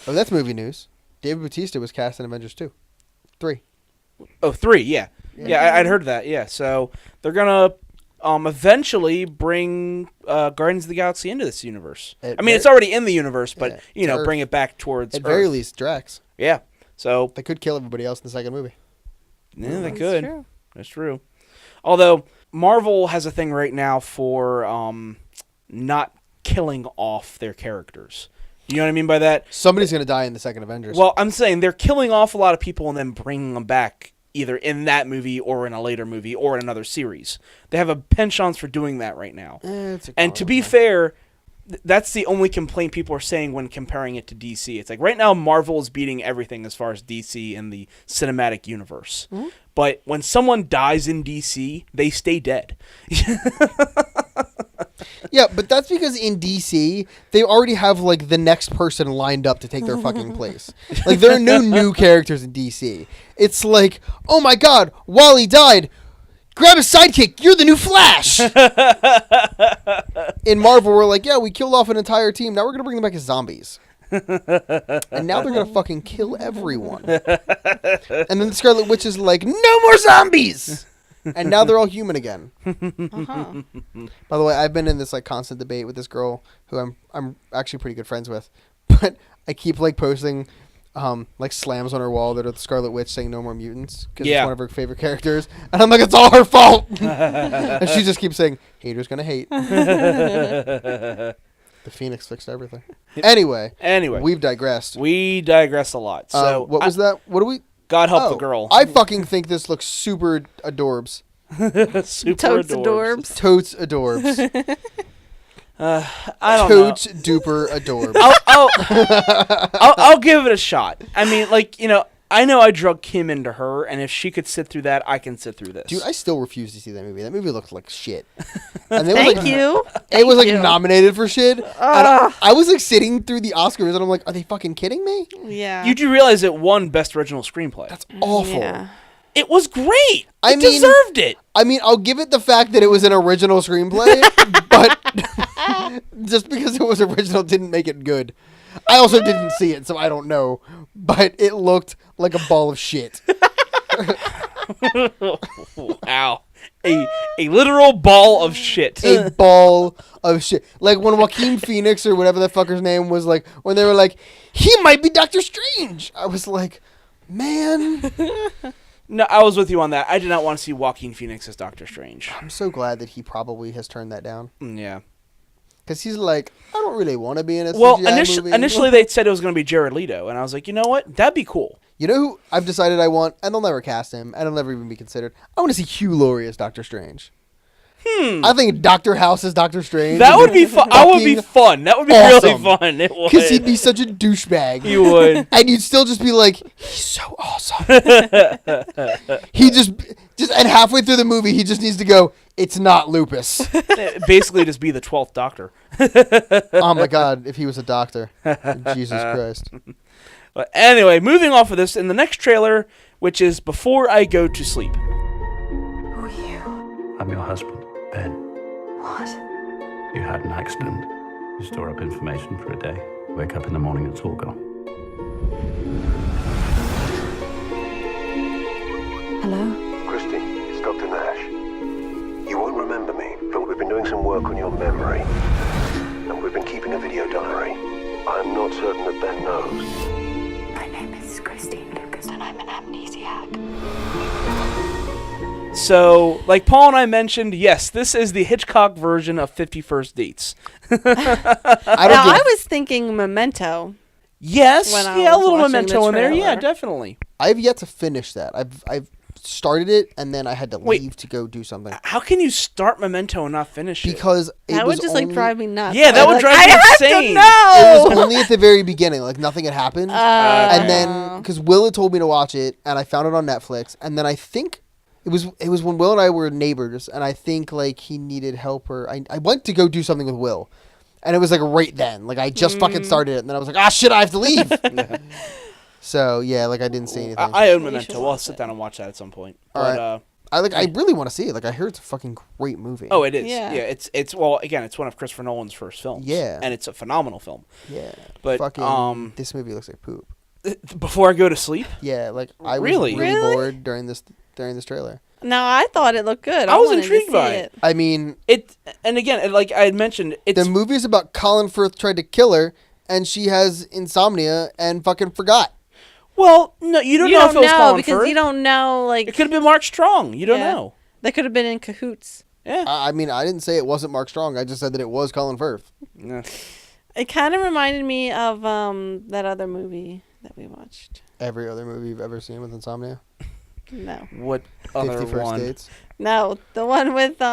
Oh, that's movie news. David Bautista was cast in Avengers 2. 3. Oh, 3, yeah. Yeah, I'd heard that, yeah. So they're going to eventually bring Guardians of the Galaxy into this universe. It's already in the universe, but, bring it back towards At Earth. very least, Drax. Yeah. So they could kill everybody else in the second movie. Yeah, they could. True. That's true. Although Marvel has a thing right now for not killing off their characters. You know what I mean by that? Somebody's going to die in the second Avengers. Well, I'm saying they're killing off a lot of people and then bringing them back either in that movie or in a later movie or in another series. They have a penchant for doing that right now. And to be fair, that's the only complaint people are saying when comparing it to DC. It's like right now Marvel is beating everything as far as DC in the cinematic universe. Mm-hmm. But when someone dies in DC, they stay dead. Yeah, but that's because in DC, they already have, the next person lined up to take their fucking place. There are no new characters in DC. It's like, oh my god, Wally died. Grab a sidekick. You're the new Flash. In Marvel, we're like, yeah, we killed off an entire team. Now we're going to bring them back as zombies. And now they're going to fucking kill everyone. And then the Scarlet Witch is like, no more zombies. And now they're all human again. Uh-huh. By the way, I've been in this constant debate with this girl who I'm actually pretty good friends with. But I keep posting slams on her wall that are the Scarlet Witch saying no more mutants because it's one of her favorite characters. And I'm like, it's all her fault. And she just keeps saying, haters gonna hate. The Phoenix fixed everything. Anyway, we've digressed. We digress a lot. So what was that? What do we? God help the girl. I fucking think this looks super adorbs. Super Totes adorbs. Totes adorbs. I don't know. Totes duper adorbs. I'll give it a shot. I know I drug Kim into her, and if she could sit through that, I can sit through this. Dude, I still refuse to see that movie. That movie looked like shit. And Thank you. It was nominated for shit. And I was sitting through the Oscars, and I'm like, are they fucking kidding me? Yeah. You do realize it won Best Original Screenplay. That's awful. Yeah. It was great. It deserved it. I'll give it the fact that it was an original screenplay, but just because it was original didn't make it good. I also didn't see it, so I don't know. But it looked like a ball of shit. Wow. A literal ball of shit. A ball of shit. Like when Joaquin Phoenix or whatever that fucker's name was when they were like, he might be Doctor Strange. I was like, man. No, I was with you on that. I did not want to see Joaquin Phoenix as Doctor Strange. I'm so glad that he probably has turned that down. Yeah. Because he's like, I don't really want to be in a CGI movie. Initially they said it was going to be Jared Leto, and I was like, you know what? That'd be cool. You know who I've decided I want, and they'll never cast him, and he'll never even be considered. I want to see Hugh Laurie as Doctor Strange. I think Dr. House as Doctor Strange. That would be fun. That would be fun. That would be really fun. It would. Because he'd be such a douchebag. He would. And you'd still just be like, he's so awesome. He just and halfway through the movie, he just needs to go, it's not lupus. Basically just be the 12th Doctor. Oh my God, if he was a doctor. Jesus Christ. But anyway, moving off of this, in the next trailer, which is Before I Go to Sleep. Who are you? I'm your husband, Ben. What? You had an accident. You store up information for a day. Wake up in the morning, it's all gone. Hello? Christy, it's Dr. Nash. You won't remember me, but we've been doing some work on your memory. And we've been keeping a video diary. I'm not certain that Ben knows. My name is Christine Lucas, and I'm an amnesiac. So, like Paul and I mentioned, yes, this is the Hitchcock version of 50 First Dates. I was thinking Memento. Yes, when I yeah, a was little watching Memento the in there. Yeah, trailer. definitely. I've yet to finish that. I've started it and then I had to Wait. leave to go do something How can you start Memento and not finish it? because it That was would just only, like drive me nuts. Yeah, that I'd would be drive like, me I have insane. to know. It was only at the very beginning, like nothing had happened, and Oh. then because Will had told me to watch it, and I found it on Netflix, and then I think it was when Will and I were neighbors, and I think like he needed help, or I went to go do something with Will, and it was like right then, like I just fucking started it, and then I was like, ah shit, I have to leave. So yeah, like I didn't see anything. I own You should Memento. I'll watch sit it. down and watch that at some point. All But, right. I really want to see it. Like I heard it's a fucking great movie. oh, it is. Yeah. Yeah, it's well, again, it's one of Christopher Nolan's first films. Yeah. And it's a phenomenal film. Yeah. But, fucking this movie looks like poop. Before I Go to Sleep? Yeah, like I was Really? really bored during this trailer. No, I thought it looked good. I was wanted to intrigued see by it. it. I mean, And again, like I had mentioned, it's the movie's about Colin Firth tried to kill her, and she has insomnia and fucking forgot. well, no, you don't You know don't if it was know Colin because Firth. you don't know. Like It could have been Mark Strong. You don't Yeah. know. They could have been in cahoots. Yeah. I mean, I didn't say it wasn't Mark Strong. I just said that it was Colin Firth. Yeah. It kind of reminded me of that other movie that we watched. Every other movie you've ever seen with insomnia. No, What other 50 First one? Dates. no, the one with it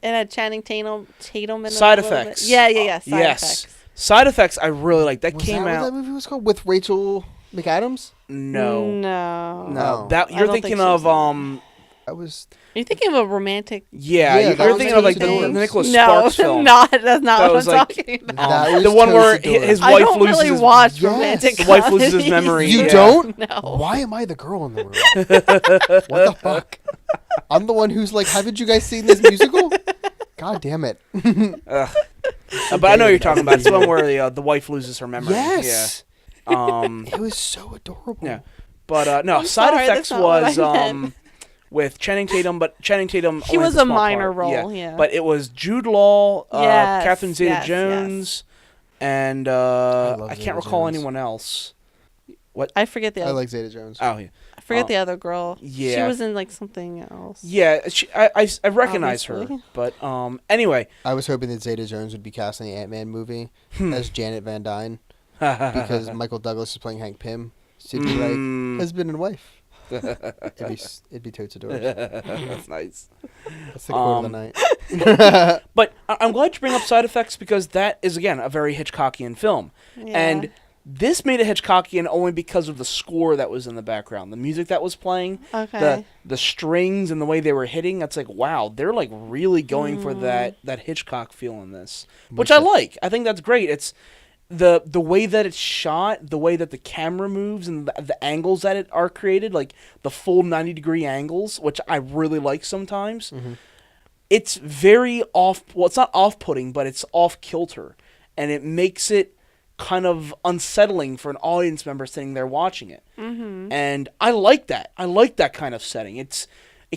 had Channing Tatum in it Side a little bit. Effects. Yeah. Side Yes. Effects. Side Effects, I really like. That Was came that out. what that movie was called? With Rachel McAdams? No. No. No. That I you're don't think thinking she was of in it. I was... Are you thinking of a romantic? Yeah, Yeah, you're that was thinking of like Two the Doors. Nicholas No, Sparks film. not. That's not That what I'm was like, talking about. That was the one where Toasted Door. his I wife don't loses really his watch Yes. romantic. The wife loses his comedies. memory. You Yeah. don't? No. Why am I the girl in the room? What the fuck? I'm the one who's like, haven't you guys seen this musical? God damn it. But I know what you're talking about. It's the one where the wife loses her memory. Yes. Yeah. It was so adorable. Yeah. But no, I'm Side sorry, Effects that's not what was I meant. with Channing Tatum, but Channing Tatum He only was has a small minor part. role, yeah. But it was Jude Law, Yes, Catherine yes, Zeta-Jones, and love I can't recall Zeta-Jones. anyone else. I forget the I other. like Zeta-Jones. Oh, yeah. I forget the other girl. She yeah. was in like something else. Yeah, I recognize her. Obviously. But anyway. I was hoping that Zeta-Jones would be cast in the Ant-Man movie as Janet Van Dyne because Michael Douglas is playing Hank Pym. So it'd be like husband and wife. It'd be totes adorable. That's nice. That's the quote of the night. But I'm glad you bring up Side Effects because that is, again, a very Hitchcockian film. Yeah. And this made it Hitchcockian only because of the score that was in the background. The music that was playing. Okay. The strings and the way they were hitting. That's like, wow, they're like really going for that Hitchcock feel in this. Which I like. I think that's great. It's the way that it's shot, the way that the camera moves and the angles that it are created, like the full 90-degree angles, which I really like sometimes. Mm-hmm. It's very off. Well, it's not off-putting, but it's off-kilter, and it makes it kind of unsettling for an audience member sitting there watching it. Mm-hmm. And I like that. I like that kind of setting. It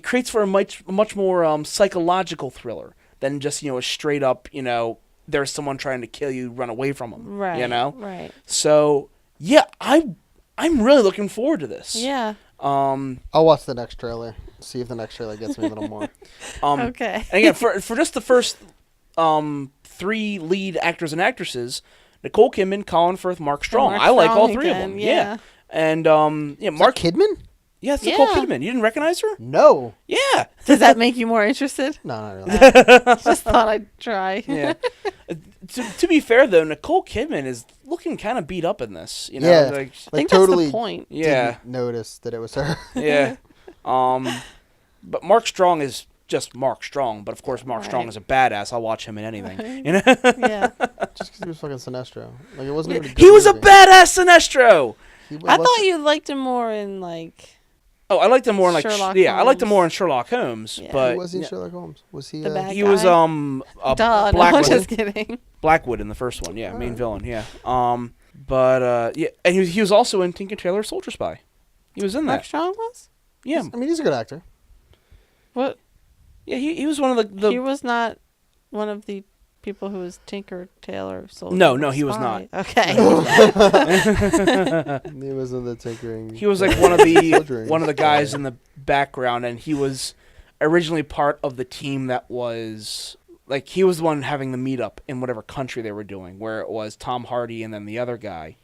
creates for a much more psychological thriller than just a straight up there's someone trying to kill you, run away from them. Right. Right. So yeah, I'm really looking forward to this. Yeah. I'll watch the next trailer. See if the next trailer gets me a little more. Okay. And again, for just the first 3 lead actors and actresses, Nicole Kidman, Colin Firth, Mark Strong. Mark I like all Strong 3 of again, them. yeah. And Mark Kidman? Yeah, it's Nicole Yeah. Kidman. You didn't recognize her? No. Yeah. Does that make you more interested? No, not really. Just thought I'd try. Yeah. To be fair though, Nicole Kidman is looking kind of beat up in this. Yeah. Like, I think totally that's the point. Yeah. didn't notice that it was her. Yeah. But Mark Strong is just Mark Strong. But of course, Mark Strong Right. is a badass. I'll watch him in anything. Yeah. Just because he was fucking Sinestro. Like, it wasn't even a good He was a movie. badass Sinestro. I thought you liked him more in like. Oh, I liked him more in like Sherlock I liked him Holmes. more in Sherlock Holmes. Yeah. But Who was he in Sherlock Holmes? Was he The bad he was guy? Duh, no, Blackwood. just kidding. Blackwood in the first one, yeah, main villain, yeah. But yeah, and he was also in Tinker Tailor Soldier Spy. He was in Mark that. Strong was? Yeah. I mean, he's a good actor. What? Yeah, he was one of the He was not one of the people who was Tinker Tailor Soldier. No, he was Spy. not. Okay. He was in the tinkering. He was like one of the Soldiering. guys in the background, and he was originally part of the team that was like he was the one having the meetup in whatever country they were doing, where it was Tom Hardy and then the other guy.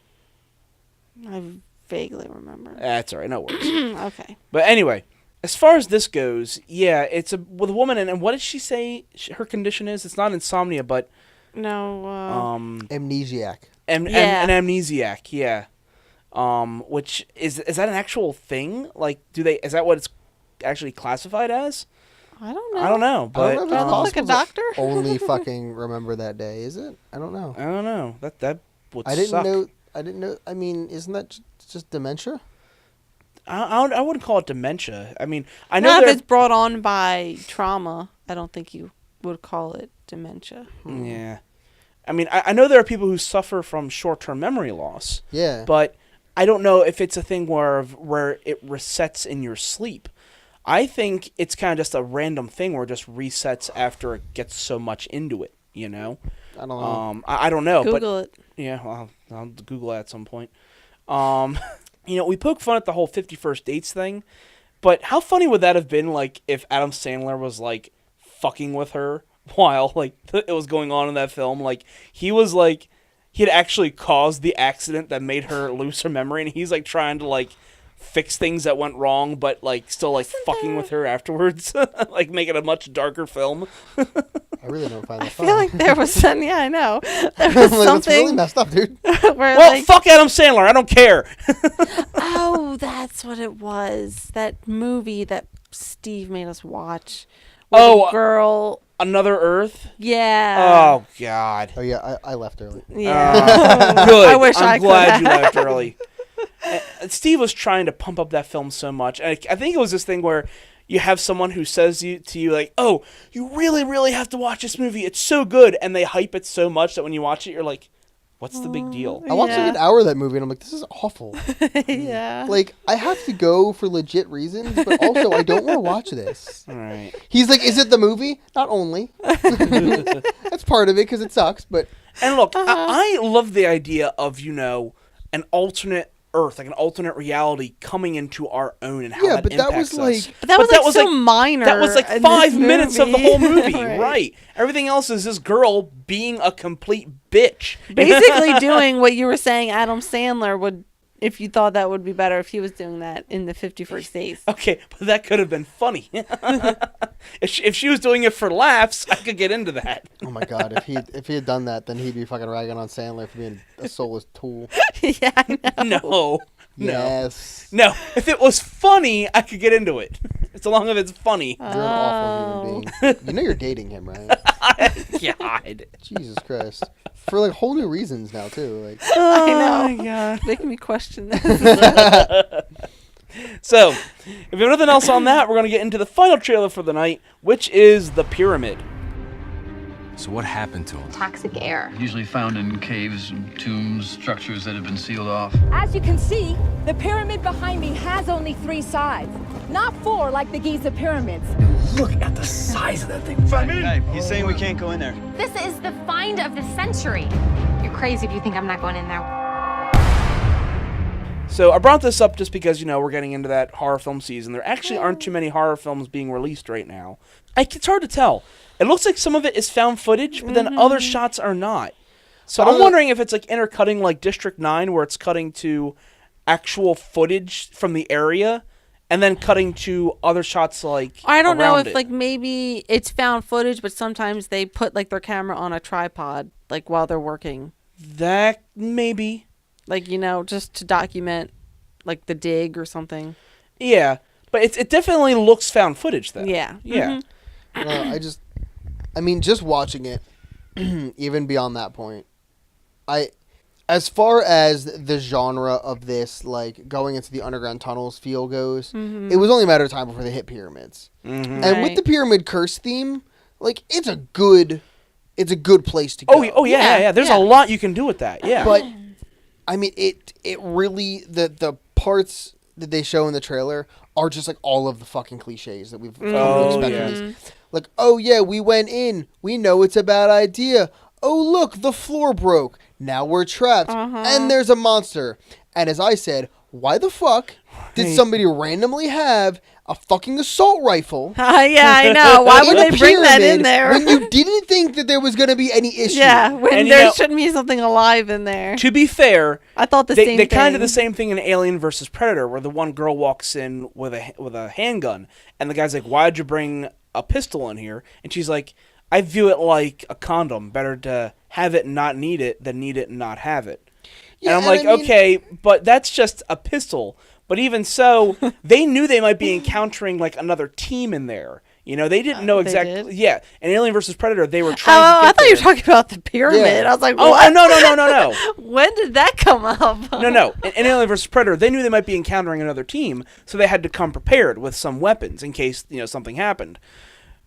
I vaguely remember. That's all right, no worries. Okay. But anyway, as far as this goes, yeah, it's with a woman, and what did she say her condition is? It's not insomnia, but No. Amnesiac. an amnesiac, yeah. Which is that an actual thing? Like, is that what it's actually classified as? I don't know. I don't know, but I don't know if it's I look like a possible to doctor? only fucking remember that day, is it? I don't know. I don't know. That would I didn't suck. know. I didn't know. I mean, isn't that just dementia? I wouldn't call it dementia. I mean, I know Not if there. it's brought on by trauma. I don't think you would call it dementia. Yeah, I mean, I know there are people who suffer from short-term memory loss. Yeah. But I don't know if it's a thing where it resets in your sleep. I think it's kind of just a random thing where it just resets after it gets so much into it. You know. I don't know. I don't know. Google it. Yeah, well, I'll Google that at some point. We poke fun at the whole 51st dates thing, but how funny would that have been, like, if Adam Sandler was, like, fucking with her while, like, it was going on in that film? Like, he was, like, he had actually caused the accident that made her lose her memory, and he's, like, trying to, like, fix things that went wrong, but, like, still, like, fucking with her afterwards. Like, make it a much darker film. I really don't find that I feel like there was some. Yeah, I know. There was Like, that's really something. messed up, dude. Where Well, like, fuck Adam Sandler. I don't care. oh, that's what it was. That movie that Steve made us watch. Where the girl. Another Earth? Yeah. Oh, God. Oh yeah, I left early. Yeah. Good. I wish I'm I glad could. you left early. Steve was trying to pump up that film so much. And I think it was this thing where you have someone who says to you, like, oh, you really, really have to watch this movie. It's so good. And they hype it so much that when you watch it, you're like, what's the big deal? I watched like an hour of that movie and I'm like, this is awful. Yeah. Like, I have to go for legit reasons, but also I don't want to watch this. All right. He's like, is it the movie? Not only. That's part of it because it sucks, but... And look, I love the idea of, an alternate Earth, like an alternate reality coming into our own and how Yeah, that but that impacts was us. like... But that was so minor. That was like in 5 this minutes of the movie. whole movie, Right. right? Everything else is this girl being a complete bitch. Basically doing what you were saying Adam Sandler would, if you thought that would be better if he was doing that in the 51st Days. Okay, but that could have been funny. If she was doing it for laughs, I could get into that. Oh my god, if he had done that, then he'd be fucking ragging on Sandler for being a soulless tool. Yeah, I know. No. Yes. No. If it was funny, I could get into it. So long as it's funny. You're an awful human being. You know you're dating him, right? God. Jesus Christ. For like whole new reasons now too. Like I know. Oh my God. Making me question this. So, if you have nothing else on that, we're going to get into the final trailer for the night, which is The Pyramid. So what happened to him? Toxic air. Usually found in caves and tombs, structures that have been sealed off. As you can see, the pyramid behind me has only 3 sides, not 4 like the Giza pyramids. Look at the size of that thing. Hey, he's saying we can't go in there. This is the find of the century. You're crazy if you think I'm not going in there. So I brought this up just because, we're getting into that horror film season. There actually aren't too many horror films being released right now. It's hard to tell. It looks like some of it is found footage, but then other shots are not. So I'm wondering if it's like intercutting like District 9, where it's cutting to actual footage from the area and then cutting to other shots like I don't know around if it. like maybe it's found footage, but sometimes they put like their camera on a tripod like while they're working. That maybe. Like, just to document like the dig or something. Yeah, but it definitely looks found footage though. Yeah. Yeah. just watching it, even beyond that point, As far as the genre of this, like going into the underground tunnels feel goes, it was only a matter of time before they hit pyramids. And with the pyramid curse theme, like it's a good place to go. Oh yeah. There's a lot you can do with that. Yeah. But I mean, it really the parts that they show in the trailer are just like all of the fucking cliches that we've come to expect from these. Like, oh yeah, we went in. We know it's a bad idea. Oh look, the floor broke. Now we're trapped. And there's a monster. And as I said, why the fuck did somebody randomly have a fucking assault rifle? Yeah, I know. Why would they bring that in there? When you didn't think that there was going to be any issue. Yeah, when there shouldn't be something alive in there. To be fair, I thought they kind of did the same thing in Alien vs. Predator, where the one girl walks in with a handgun, and the guy's like, "Why'd you bring a pistol in here?" And she's like, "I view it like a condom. Better to have it and not need it than need it and not have it." Yeah, and I'm like, okay, but that's just a pistol. But even so, they knew they might be encountering like another team in there. You know, they didn't know exactly. Yeah, in Alien vs. Predator, they were trying to get I thought you were talking about the pyramid. Yeah. I was like, what? No. When did that come up? No. In Alien vs. Predator, they knew they might be encountering another team, so they had to come prepared with some weapons in case, something happened.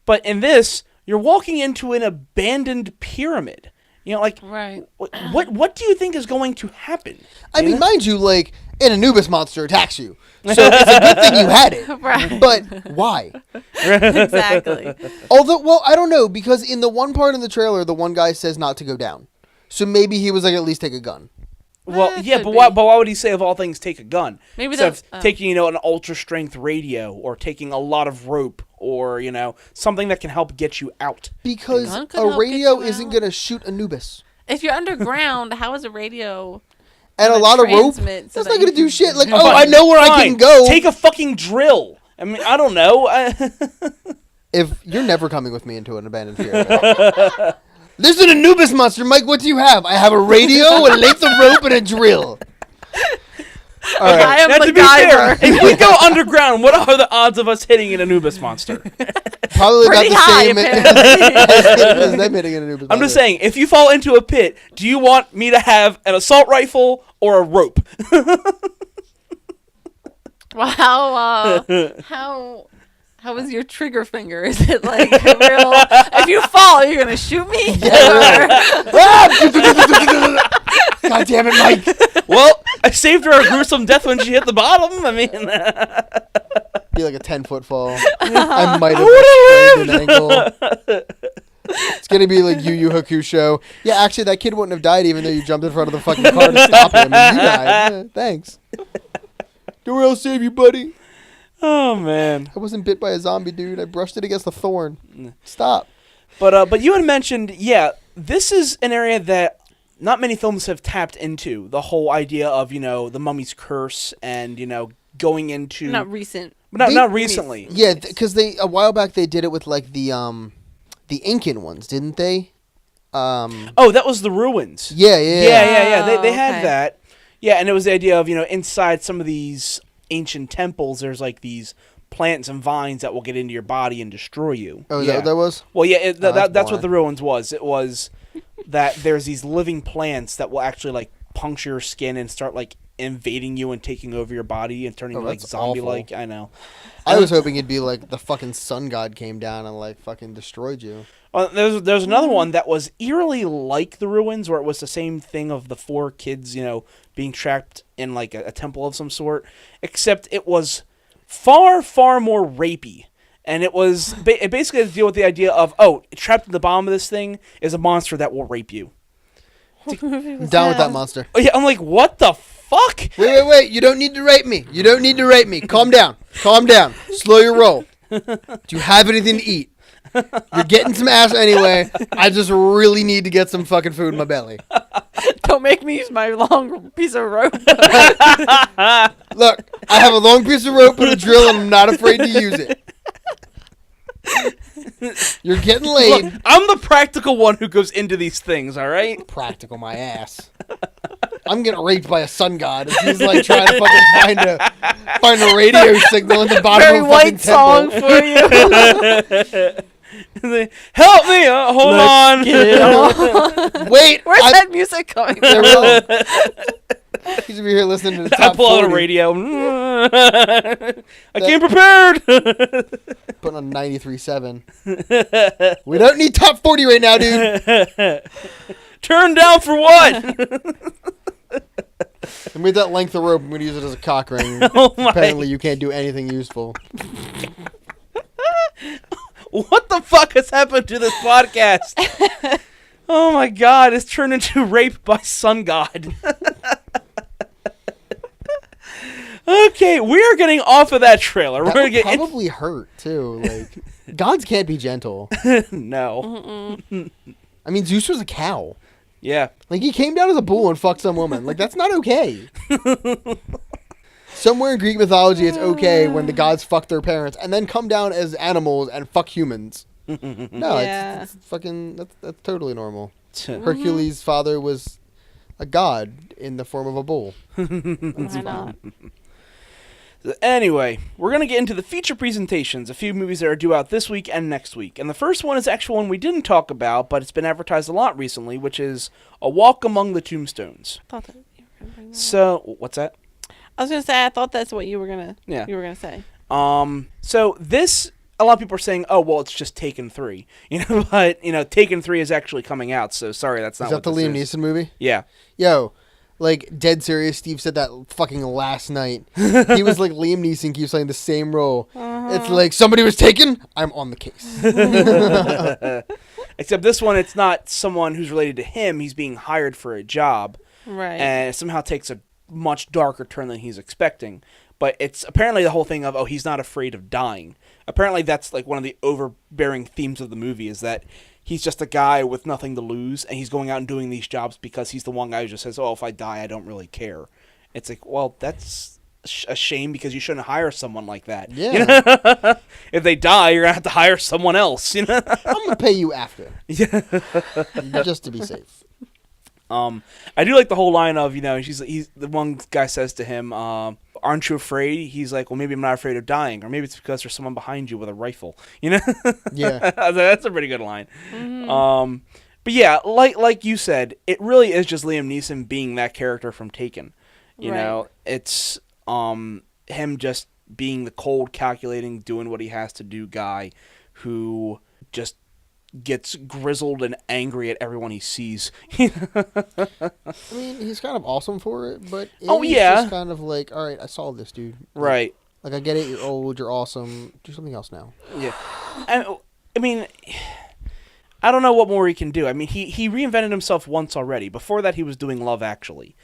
But in this, you're walking into an abandoned pyramid. Right. What do you think is going to happen? I mean, mind you, like, an Anubis monster attacks you. So it's a good thing you had it. Right. But why? Exactly. Although, well, I don't know, because in the one part in the trailer, the one guy says not to go down. So maybe he was like, at least take a gun. Well, yeah, but why would he say, of all things, take a gun? Maybe that's taking, an ultra-strength radio or taking a lot of rope or, something that can help get you out. Because a radio isn't going to shoot Anubis. If you're underground, how is a radio... And a lot of rope? That's not going to do shit. Like, I know where I can go. Take a fucking drill. I mean, I don't know. If you're never coming with me into an abandoned pyramid. There's an Anubis monster, Mike. What do you have? I have a radio, a length of rope, and a drill. All right. I am now, to be fair, if we go underground, what are the odds of us hitting an Anubis monster? Probably pretty about the high, same as them hitting an Anubis monster. I'm just saying, if you fall into a pit, do you want me to have an assault rifle or a rope? Well, how is your trigger finger? Is it like real? If you fall, you're gonna shoot me? Yeah. God damn it, Mike! Well, I saved her a gruesome death when she hit the bottom. I mean, be like a 10-foot fall. I might have sprained an ankle. It's gonna be like Yu Yu Hakusho. Yeah, actually, that kid wouldn't have died even though you jumped in front of the fucking car to stop him. And you died. Yeah, thanks. Don't worry, I'll save you, buddy. Oh man, I wasn't bit by a zombie, dude. I brushed it against the thorn. Stop. But you had mentioned, this is an area that not many films have tapped into. The whole idea of the Mummy's curse and going into not recent, but not recently. Yeah, because a while back they did it with like the Incan ones, didn't they? Oh, that was the ruins. Yeah. They had that. Yeah, and it was the idea of inside some of these ancient temples, there's like these plants and vines that will get into your body and destroy you. Oh, is that what that was? Well, yeah, that's what the ruins was. It was that there's these living plants that will actually like puncture your skin and start like invading you and taking over your body and turning you like zombie-like. I know. I was hoping it'd be like the fucking sun god came down and like fucking destroyed you. There's another one that was eerily like the ruins, where it was the same thing of the 4 kids, being trapped in like a temple of some sort, except it was far, far more rapey. And it was it basically had to deal with the idea of, trapped at the bottom of this thing is a monster that will rape you. I'm down with that monster. Oh, yeah, I'm like, what the fuck? Wait. You don't need to rape me. Calm down. Slow your roll. Do you have anything to eat? You're getting some ass anyway. I just really need to get some fucking food in my belly. Don't make me use my long piece of rope. Look, I have a long piece of rope and a drill, and I'm not afraid to use it. You're getting laid. Look, I'm the practical one who goes into these things, all right? Practical my ass. I'm getting raped by a sun god. He's like trying to fucking find a radio signal in the bottom of a fucking song temple. for you. Help me! Hold on. Wait, where's that music coming from? There we go. He's over here listening to the top I pull out 40. a radio. I came prepared. Putting on 93.7. We don't need top 40 right now, dude. Turn down for what? And with that length of rope, I'm going to use it as a cock ring. Oh my. Apparently, you can't do anything useful. What the fuck has happened to this podcast? Oh my god, it's turned into Rape by Sun God. Okay, we are getting off of that trailer. That We're would gonna get probably hurt, too. Like, gods can't be gentle. No. I mean, Zeus was a cow. Yeah. Like, he came down as a bull and fucked some woman. Like, that's not okay. Somewhere in Greek mythology, it's okay when the gods fuck their parents and then come down as animals and fuck humans. No, it's fucking... That's totally normal. Hercules' father was a god in the form of a bull. Why not? Anyway, we're going to get into the feature presentations, a few movies that are due out this week and next week. And the first one is actually one we didn't talk about, but it's been advertised a lot recently, which is A Walk Among the Tombstones. I thought that you were gonna bring that up. So, what's that? I was going to say, I thought that's what you were going Yeah. to say. So this, a lot of people are saying, oh, well, it's just Taken 3. But, Taken 3 is actually coming out, so sorry, that's not Is that what the this Liam is. Neeson movie? Yeah. Yo, like, dead serious, Steve said that fucking last night. He was like, Liam Neeson keeps playing the same role. It's like, somebody was taken, I'm on the case. Except this one, it's not someone who's related to him. He's being hired for a job. Right. And it somehow takes a much darker turn than he's expecting. But it's apparently the whole thing of, he's not afraid of dying. Apparently that's like one of the overbearing themes of the movie is that he's just a guy with nothing to lose, and he's going out and doing these jobs because he's the one guy who just says, if I die, I don't really care. It's like, well, that's a shame because you shouldn't hire someone like that. Yeah. If they die, you're going to have to hire someone else. I'm going to pay you after. Yeah. Just to be safe. I do like the whole line of, he's the one guy says to him, aren't you afraid? He's like, well, maybe I'm not afraid of dying, or maybe it's because there's someone behind you with a rifle. Yeah. That's a pretty good line. Mm-hmm. But yeah, like you said, it really is just Liam Neeson being that character from Taken. You know, it's him just being the cold, calculating, doing what he has to do guy who just gets grizzled and angry at everyone he sees. I mean, he's kind of awesome for it, but it's just kind of like, all right, I saw this, dude. Right. Like, I get it, you're old, you're awesome. Do something else now. Yeah. I mean, I don't know what more he can do. I mean, he reinvented himself once already. Before that, he was doing Love Actually.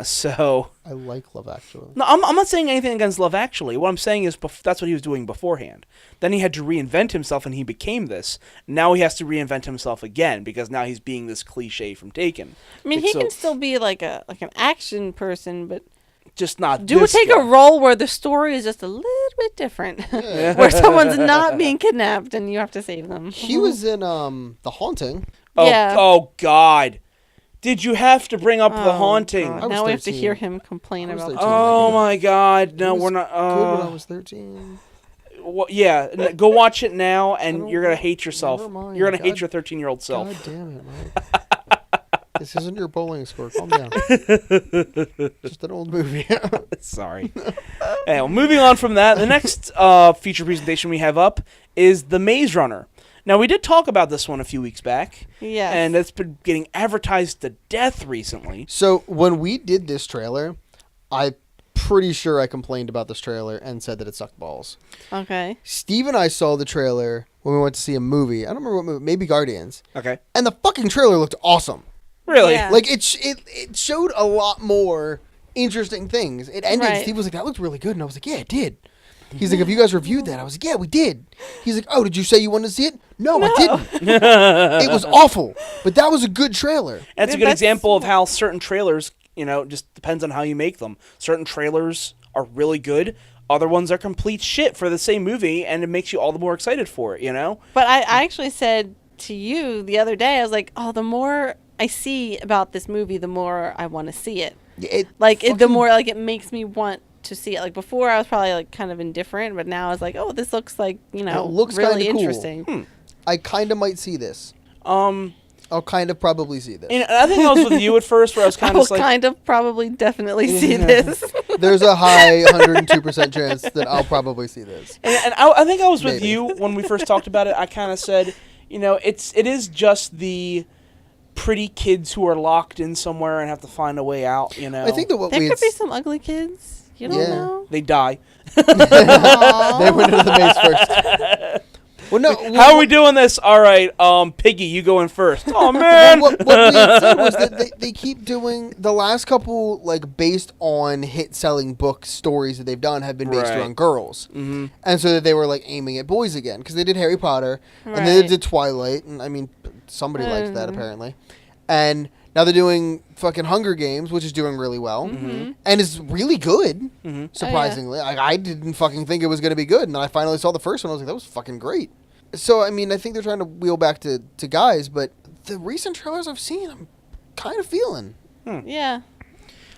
So... I like Love Actually. No, I'm not saying anything against Love Actually. What I'm saying is that's what he was doing beforehand. Then he had to reinvent himself, and he became this. Now he has to reinvent himself again, because now he's being this cliche from Taken. I mean, he can still be like an action person, but... Just not take a role where the story is just a little bit different. Where someone's not being kidnapped, and you have to save them. He was in The Haunting. Oh, God. Did you have to bring up The Haunting? Now we have to hear him complain about it. Oh, my God. No, we're not... good when I was 13. Well, yeah, go watch it now, and you're going to hate yourself. Never mind. You're going to hate your 13-year-old self. God damn it, Mike. This isn't your bowling score. Calm down. Just an old movie. Sorry. Anyway, moving on from that, the next feature presentation we have up is The Maze Runner. Now, we did talk about this one a few weeks back. Yes. And it's been getting advertised to death recently. So, when we did this trailer, I'm pretty sure I complained about this trailer and said that it sucked balls. Okay. Steve and I saw the trailer when we went to see a movie. I don't remember what movie. Maybe Guardians. Okay. And the fucking trailer looked awesome. Really? Yeah. Like, it showed a lot more interesting things. It ended, Right. Steve was like, that looked really good. And I was like, yeah, it did. He's like, have you guys reviewed that? I was like, yeah, we did. He's like, oh, did you say you wanted to see it? No. I didn't. It was awful. But that was a good trailer. And it's a good example of how certain trailers, just depends on how you make them. Certain trailers are really good. Other ones are complete shit for the same movie, and it makes you all the more excited for it, But I actually said to you the other day, I was like, the more I see about this movie, the more I want to see it. The more it makes me want to see it. Like before, I was probably kind of indifferent, but now I was like, oh, this looks like It looks really kinda cool. interesting. I kind of might see this. I'll kind of probably see this. And I think I was with you at first, where I was kind of like, kind of probably definitely see this. There's a high 102% chance that I'll probably see this. And I think I was with Maybe. you when we first talked about it. I kind of said, it is just the pretty kids who are locked in somewhere and have to find a way out. I think that there could be some ugly kids. You don't know. They die. They went into the maze first. Well, no. How are we doing this? All right, Piggy, you go in first. Oh man. What we had said was that they keep doing the last couple based on hit-selling book stories that they've done have been based around girls, and so that they were aiming at boys again because they did Harry Potter and they did Twilight, and I mean somebody liked that apparently, and now they're doing fucking Hunger Games, which is doing really well and is really good. Surprisingly, I didn't fucking think it was going to be good, and then I finally saw the first one. I was like, that was fucking great. So I mean, I think they're trying to wheel back to guys, but the recent trailers I've seen, I'm kind of feeling. Yeah.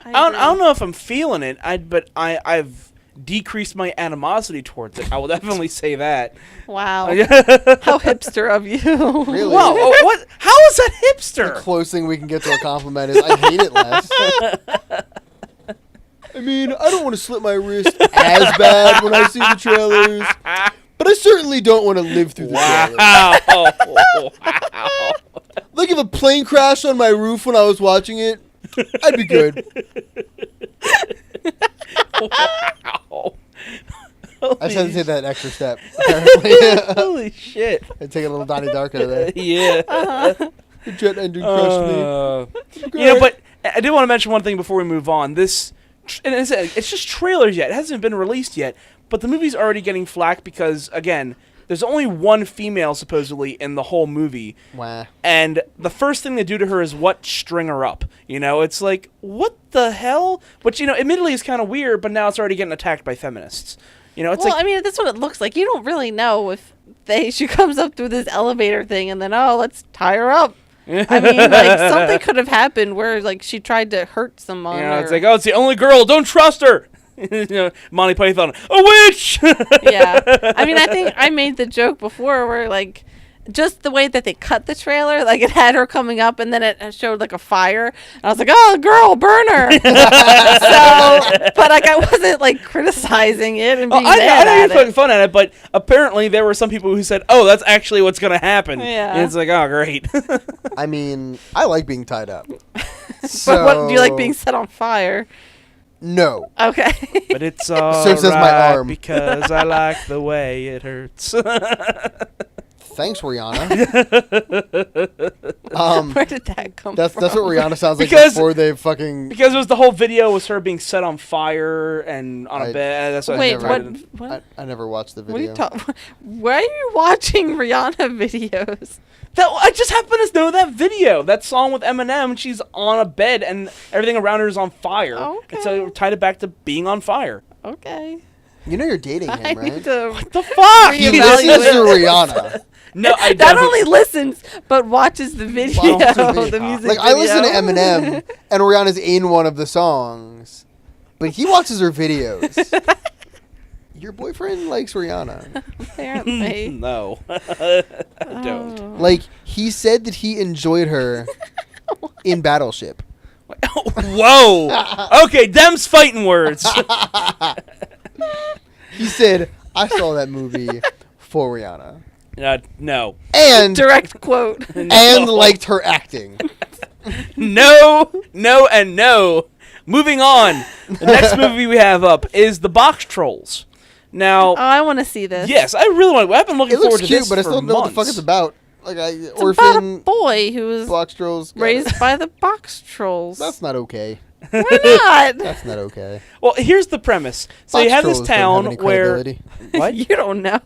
I don't know if I'm feeling it. I've decreased my animosity towards it. I will definitely say that. Wow. How hipster of you. Really? Wow. What? How is that hipster? The closest thing we can get to a compliment is I hate it less. I mean, I don't want to slip my wrist as bad when I see the trailers, but I certainly don't want to live through the trailers. Wow. Like if a plane crashed on my roof when I was watching it, I'd be good. Wow. I just had to take that extra step, apparently. Holy shit. I take a little Donnie Darko there. Yeah. The jet engine crushed me. But I did want to mention one thing before we move on. This, and it's just trailers yet. It hasn't been released yet. But the movie's already getting flack because, again, there's only one female, supposedly, in the whole movie. Wow. And the first thing they do to her is string her up. It's like, what the hell? Which, admittedly is kind of weird, but now it's already getting attacked by feminists. It's I mean, that's what it looks like. You don't really know if she comes up through this elevator thing and then, let's tie her up. I mean, something could have happened where, she tried to hurt someone. It's like, it's the only girl. Don't trust her. Monty Python, a witch. Yeah. I mean, I think I made the joke before where, just the way that they cut the trailer, it had her coming up and then it showed a fire. And I was like, oh, girl, burn her. But I wasn't criticizing it and being mad I know you're at poking it. fun at it, but apparently there were some people who said, oh, that's actually what's going to happen. Yeah. And it's like, oh, great. I mean, I like being tied up. But what do you like being set on fire? No. Okay. But it's all So says my right arm. because I like the way it hurts. Thanks, Rihanna. Where did that come that's from? That's what Rihanna sounds like Because- before they fucking... Because it was the whole video was her being set on fire and on a bed. That's what Wait, I never what? I never watched the What are video. you talking? Why are you watching Rihanna videos? I just happen to know that video. That song with Eminem, she's on a bed and everything around her is on fire. Okay. And so tied it back to being on fire. Okay. You know you're dating him, I right? need to What the fuck? He listens to Rihanna. No, I Not don't. only listens, but watches the video, the music Like, I listen to video. Eminem, and Rihanna's in one of the songs, but he watches her videos. Your boyfriend likes Rihanna. Apparently. No. I don't. Like, he said that he enjoyed her in Battleship. Whoa. Okay, them's fighting words. He said, I saw that movie for Rihanna. No. And Direct quote. and liked her acting. No, and no. Moving on. The next movie we have up is The Box Trolls. Now, I want to see this. yes, I really want to. I've been looking It looks forward to cute, this but I for still don't know what the fuck months. it's about. It's about a orphan boy who was box trolls. raised by the box trolls. That's not okay. Why not? That's not okay. Well, here's the premise. So Box you have this trolls don't town have any where credibility. what? You don't know.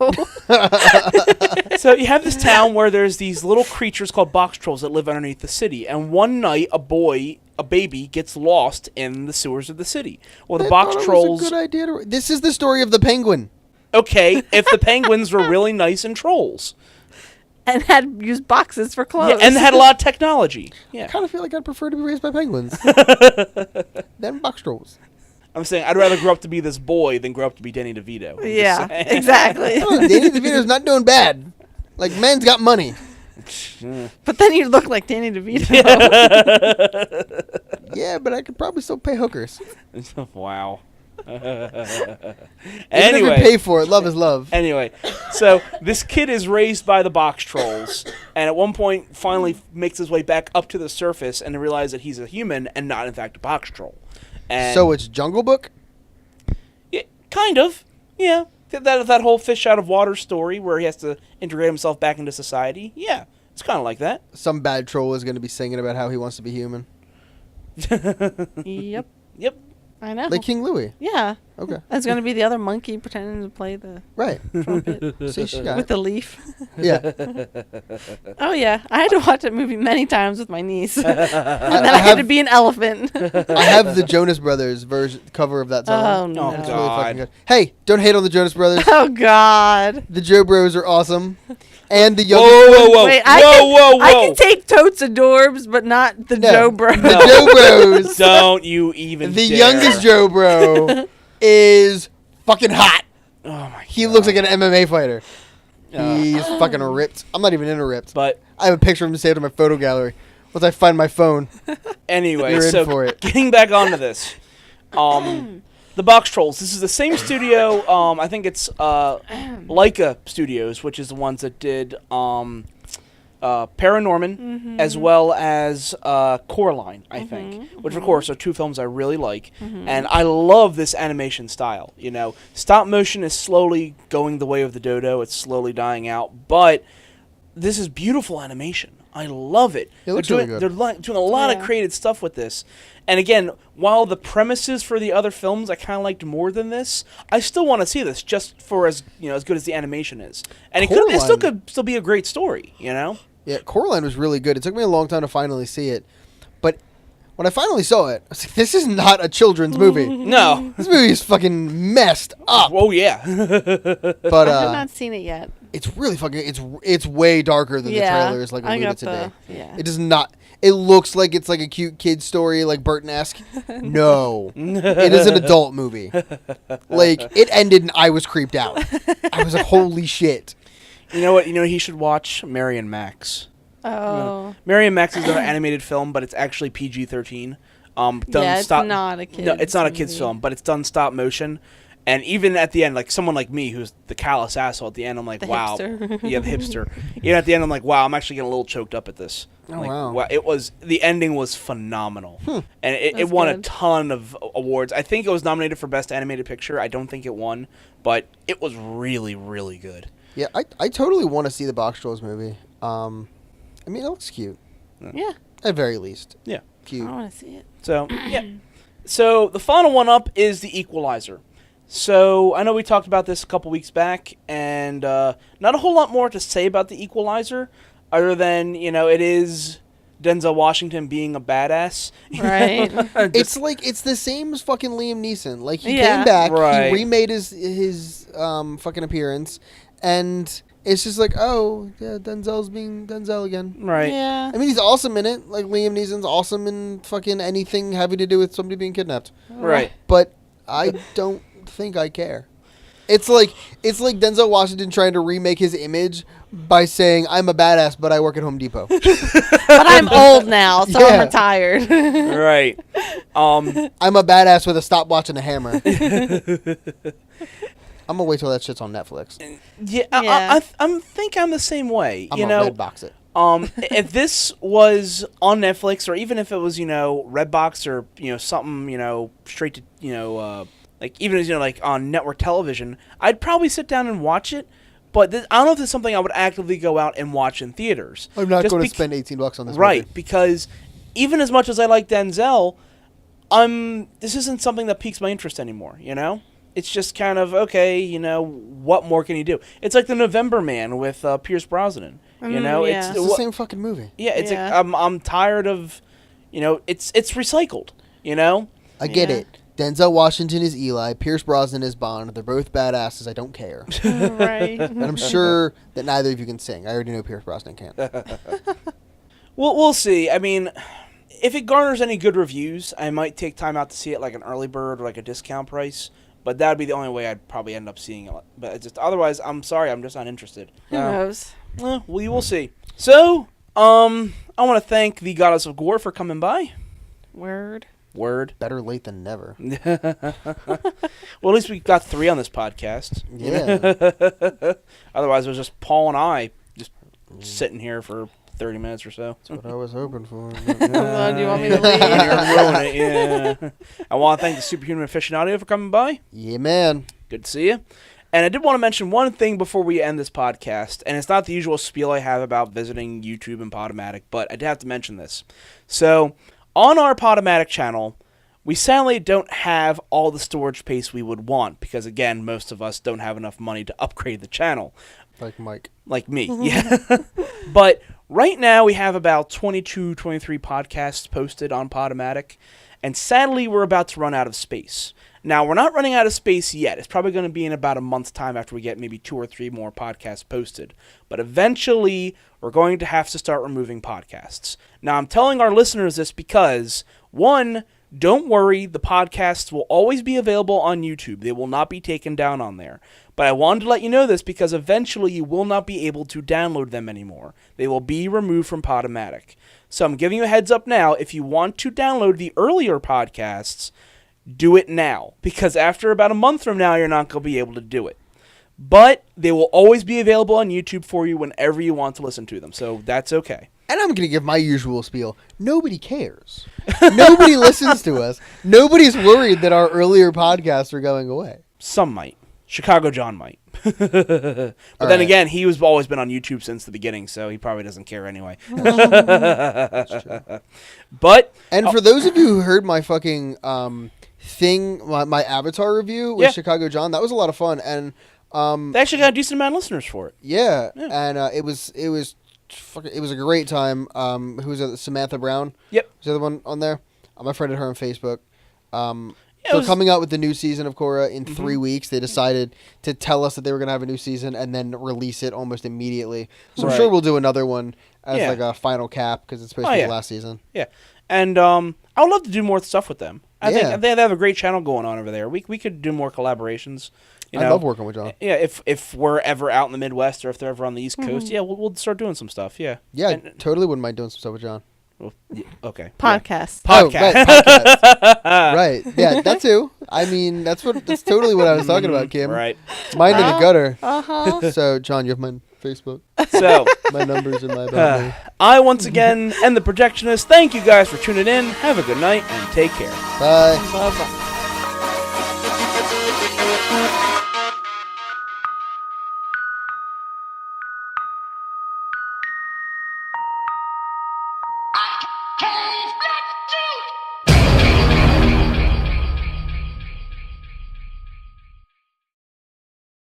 So you have this town where there's these little creatures called box trolls that live underneath the city, and one night a baby gets lost in the sewers of the city. Well, the I box thought it trolls. was a good idea to... This is the story of the penguin. Okay, if the penguins were really nice and trolls. And had used boxes for clothes. Yeah, and had a lot of technology. I Yeah. kind of feel like I'd prefer to be raised by penguins than box trolls. I'm saying I'd rather grow up to be this boy than grow up to be Danny DeVito. I'm just Yeah, saying. exactly. Danny DeVito's not doing bad. Like, man's got money. But then you look like Danny DeVito. Yeah, but I could probably still pay hookers. Wow. Even Anyway, if you pay for it, love is love. Anyway, so this kid is raised by the box trolls, and at one point finally makes his way back up to the surface and realizes that he's a human and not, in fact, a box troll. And So it's Jungle Book? yeah, kind of. Yeah. That whole fish out of water story where he has to integrate himself back into society. Yeah, it's kind of like that. Some bad troll is going to be singing about how he wants to be human. Yep. Yep. I know. Like King Louie. Yeah. Okay. That's going to be the other monkey pretending to play the Right. trumpet See, she got with it. the leaf. Yeah. Oh, yeah. I had to watch that movie many times with my niece. And then I, I had to have- be an elephant. I have the Jonas Brothers cover of that song. Oh, no. Oh, It's God. really fucking good. Hey, don't hate on the Jonas Brothers. Oh, God. The Joe Bros are awesome. And the Whoa, youngest whoa, whoa. Wait, whoa. I can take totes Adorbs, but not the No. Joe Bros. The Joe Bros. Don't you even The dare. youngest Joe Bro is fucking hot. Oh, my He looks like an MMA fighter. Uh. He's fucking ripped. I'm not even into ripped. But I have a picture of him saved in my photo gallery. Once I find my phone. anyway, You're in so for it. getting back onto this. The Box Trolls. This is the same studio. I think it's Leica Studios, which is the ones that did Paranorman, as well as Coraline, I think. Which, of course, are two films I really like. And I love this animation style. You know, stop motion is slowly going the way of the dodo. It's slowly dying out. But this is beautiful animation. I love it. It looks they're really doing, good. They're doing a lot of creative stuff with this. And again, while the premises for the other films I kind of liked more than this, I still want to see this just for as good as the animation is. And it still could be a great story, you know? Yeah, Coraline was really good. It took me a long time to finally see it. But when I finally saw it, I was like, this is not a children's movie. No. This movie is fucking messed up. Oh, yeah. But I have not seen it yet. it's really fucking it's way darker than the trailers like I alluded got today. yeah. It does not. It looks like it's like a cute kid story, like Burton-esque. No, it is an adult movie. Like it ended, and I was creeped out. I was like, "Holy shit!" You know what? You know he should watch Mary and Max. Oh. Mary and Max is an animated film, but it's actually PG-13. Done Yeah, it's stop. not a kid's No, it's not a kids movie. film, but it's done stop motion. And even at the end, like someone like me, who's the callous asshole, at the end, I'm like, The wow, hipster. yeah, the hipster. Even at the end, I'm like, wow, I'm actually getting a little choked up at this. Oh, Like, wow. It was the ending was phenomenal, and it That's won a good. ton of awards. I think it was nominated for Best Animated Picture. I don't think it won, but it was really, really good. Yeah, I totally want to see the Box Trolls movie. I mean, it looks cute. Yeah. At very least. Yeah. Cute. I want to see it. So yeah. So the final one up is The Equalizer. So I know we talked about this a couple weeks back, and not a whole lot more to say about The Equalizer, other than it is Denzel Washington being a badass. Right. It's like it's the same as fucking Liam Neeson. Like he Yeah. came back, Right. he remade his fucking appearance, and it's just like, oh yeah, Denzel's being Denzel again. Right. Yeah. I mean, he's awesome in it. Like Liam Neeson's awesome in fucking anything having to do with somebody being kidnapped. Right. But I don't think I care. It's like Denzel Washington trying to remake his image by saying, "I'm a badass, but I work at Home Depot." But I'm old now, so Yeah. I'm retired. Right. I'm a badass with a stopwatch and a hammer. I'm gonna wait till that shit's on Netflix. Yeah. Yeah. I think I'm the same way. I'm you gonna know. red box it. If this was on Netflix, or even if it was Redbox or something straight to like even as like on network television, I'd probably sit down and watch it. But I don't know if it's something I would actively go out and watch in theaters. I'm not Just going to spend $18 on this. Right, movie. because even as much as I like Denzel, this isn't something that piques my interest anymore. It's just kind of okay. What more can he do? It's like The November Man with Pierce Brosnan. yeah. It's the same fucking movie. Yeah, it's Yeah. like I'm tired of, it's recycled. I get Yeah. it. Denzel Washington is Eli. Pierce Brosnan is Bond. They're both badasses. I don't care. Right. And I'm sure that neither of you can sing. I already know Pierce Brosnan can't. We'll see. I mean, if it garners any good reviews, I might take time out to see it like an early bird or like a discount price. But that would be the only way I'd probably end up seeing it. But it's just otherwise, I'm sorry, I'm just not interested. Who knows? We will see. So, I want to thank the Goddess of Gore for coming by. Word. Better late than never. Well, at least we got 3 on this podcast. Yeah. Otherwise, it was just Paul and I just sitting here for 30 minutes or so. That's what I was hoping for. Do you want me to leave? You're ruining it, yeah. I want to thank the Superhuman Aficionado for coming by. Yeah, man. Good to see you. And I did want to mention one thing before we end this podcast, and it's not the usual spiel I have about visiting YouTube and Podomatic, but I did have to mention this. So, on our Podomatic channel, we sadly don't have all the storage space we would want, because again, most of us don't have enough money to upgrade the channel. Like Mike. Like me, yeah. But right now we have about 22, 23 podcasts posted on Podomatic, and sadly we're about to run out of space. Now, we're not running out of space yet. It's probably going to be in about a month's time after we get maybe 2 or 3 more podcasts posted. But eventually, we're going to have to start removing podcasts. Now, I'm telling our listeners this because, 1, don't worry, the podcasts will always be available on YouTube. They will not be taken down on there. But I wanted to let you know this because eventually you will not be able to download them anymore. They will be removed from Podomatic. So I'm giving you a heads up now. If you want to download the earlier podcasts, do it now, because after about a month from now, you're not going to be able to do it. But they will always be available on YouTube for you whenever you want to listen to them, so that's okay. And I'm going to give my usual spiel. Nobody cares. Nobody listens to us. Nobody's worried that our earlier podcasts are going away. Some might. Chicago John might. But then again, he was always been on YouTube since the beginning, so he probably doesn't care anyway. But and for those of you who heard my fucking thing, my Avatar review with Chicago John, that was a lot of fun, and they actually got a decent amount of listeners for it. Yeah. And it was a great time. Who was it? Samantha Brown. Yep, was the other one on there. I friended her on Facebook. Yeah, they're coming out with the new season of Korra in 3 weeks. They decided to tell us that they were going to have a new season and then release it almost immediately. So I'm sure we'll do another one as like a final cap because it's supposed to be the last season. Yeah, and I would love to do more stuff with them. I think they have a great channel going on over there. We could do more collaborations. I love working with John. Yeah, if we're ever out in the Midwest or if they're ever on the East Coast, we'll start doing some stuff. Yeah. Yeah, I totally wouldn't mind doing some stuff with John. Well, okay. Podcast. Yeah. Podcast. Podcast. Right. Yeah, that too. I mean, that's totally what I was talking about, Kim. Right. It's mine in the gutter. Uh-huh. So, John, you have my Facebook. So my numbers and my about I once again and the projectionist. Thank you guys for tuning in. Have a good night and take care. Bye. Bye-bye.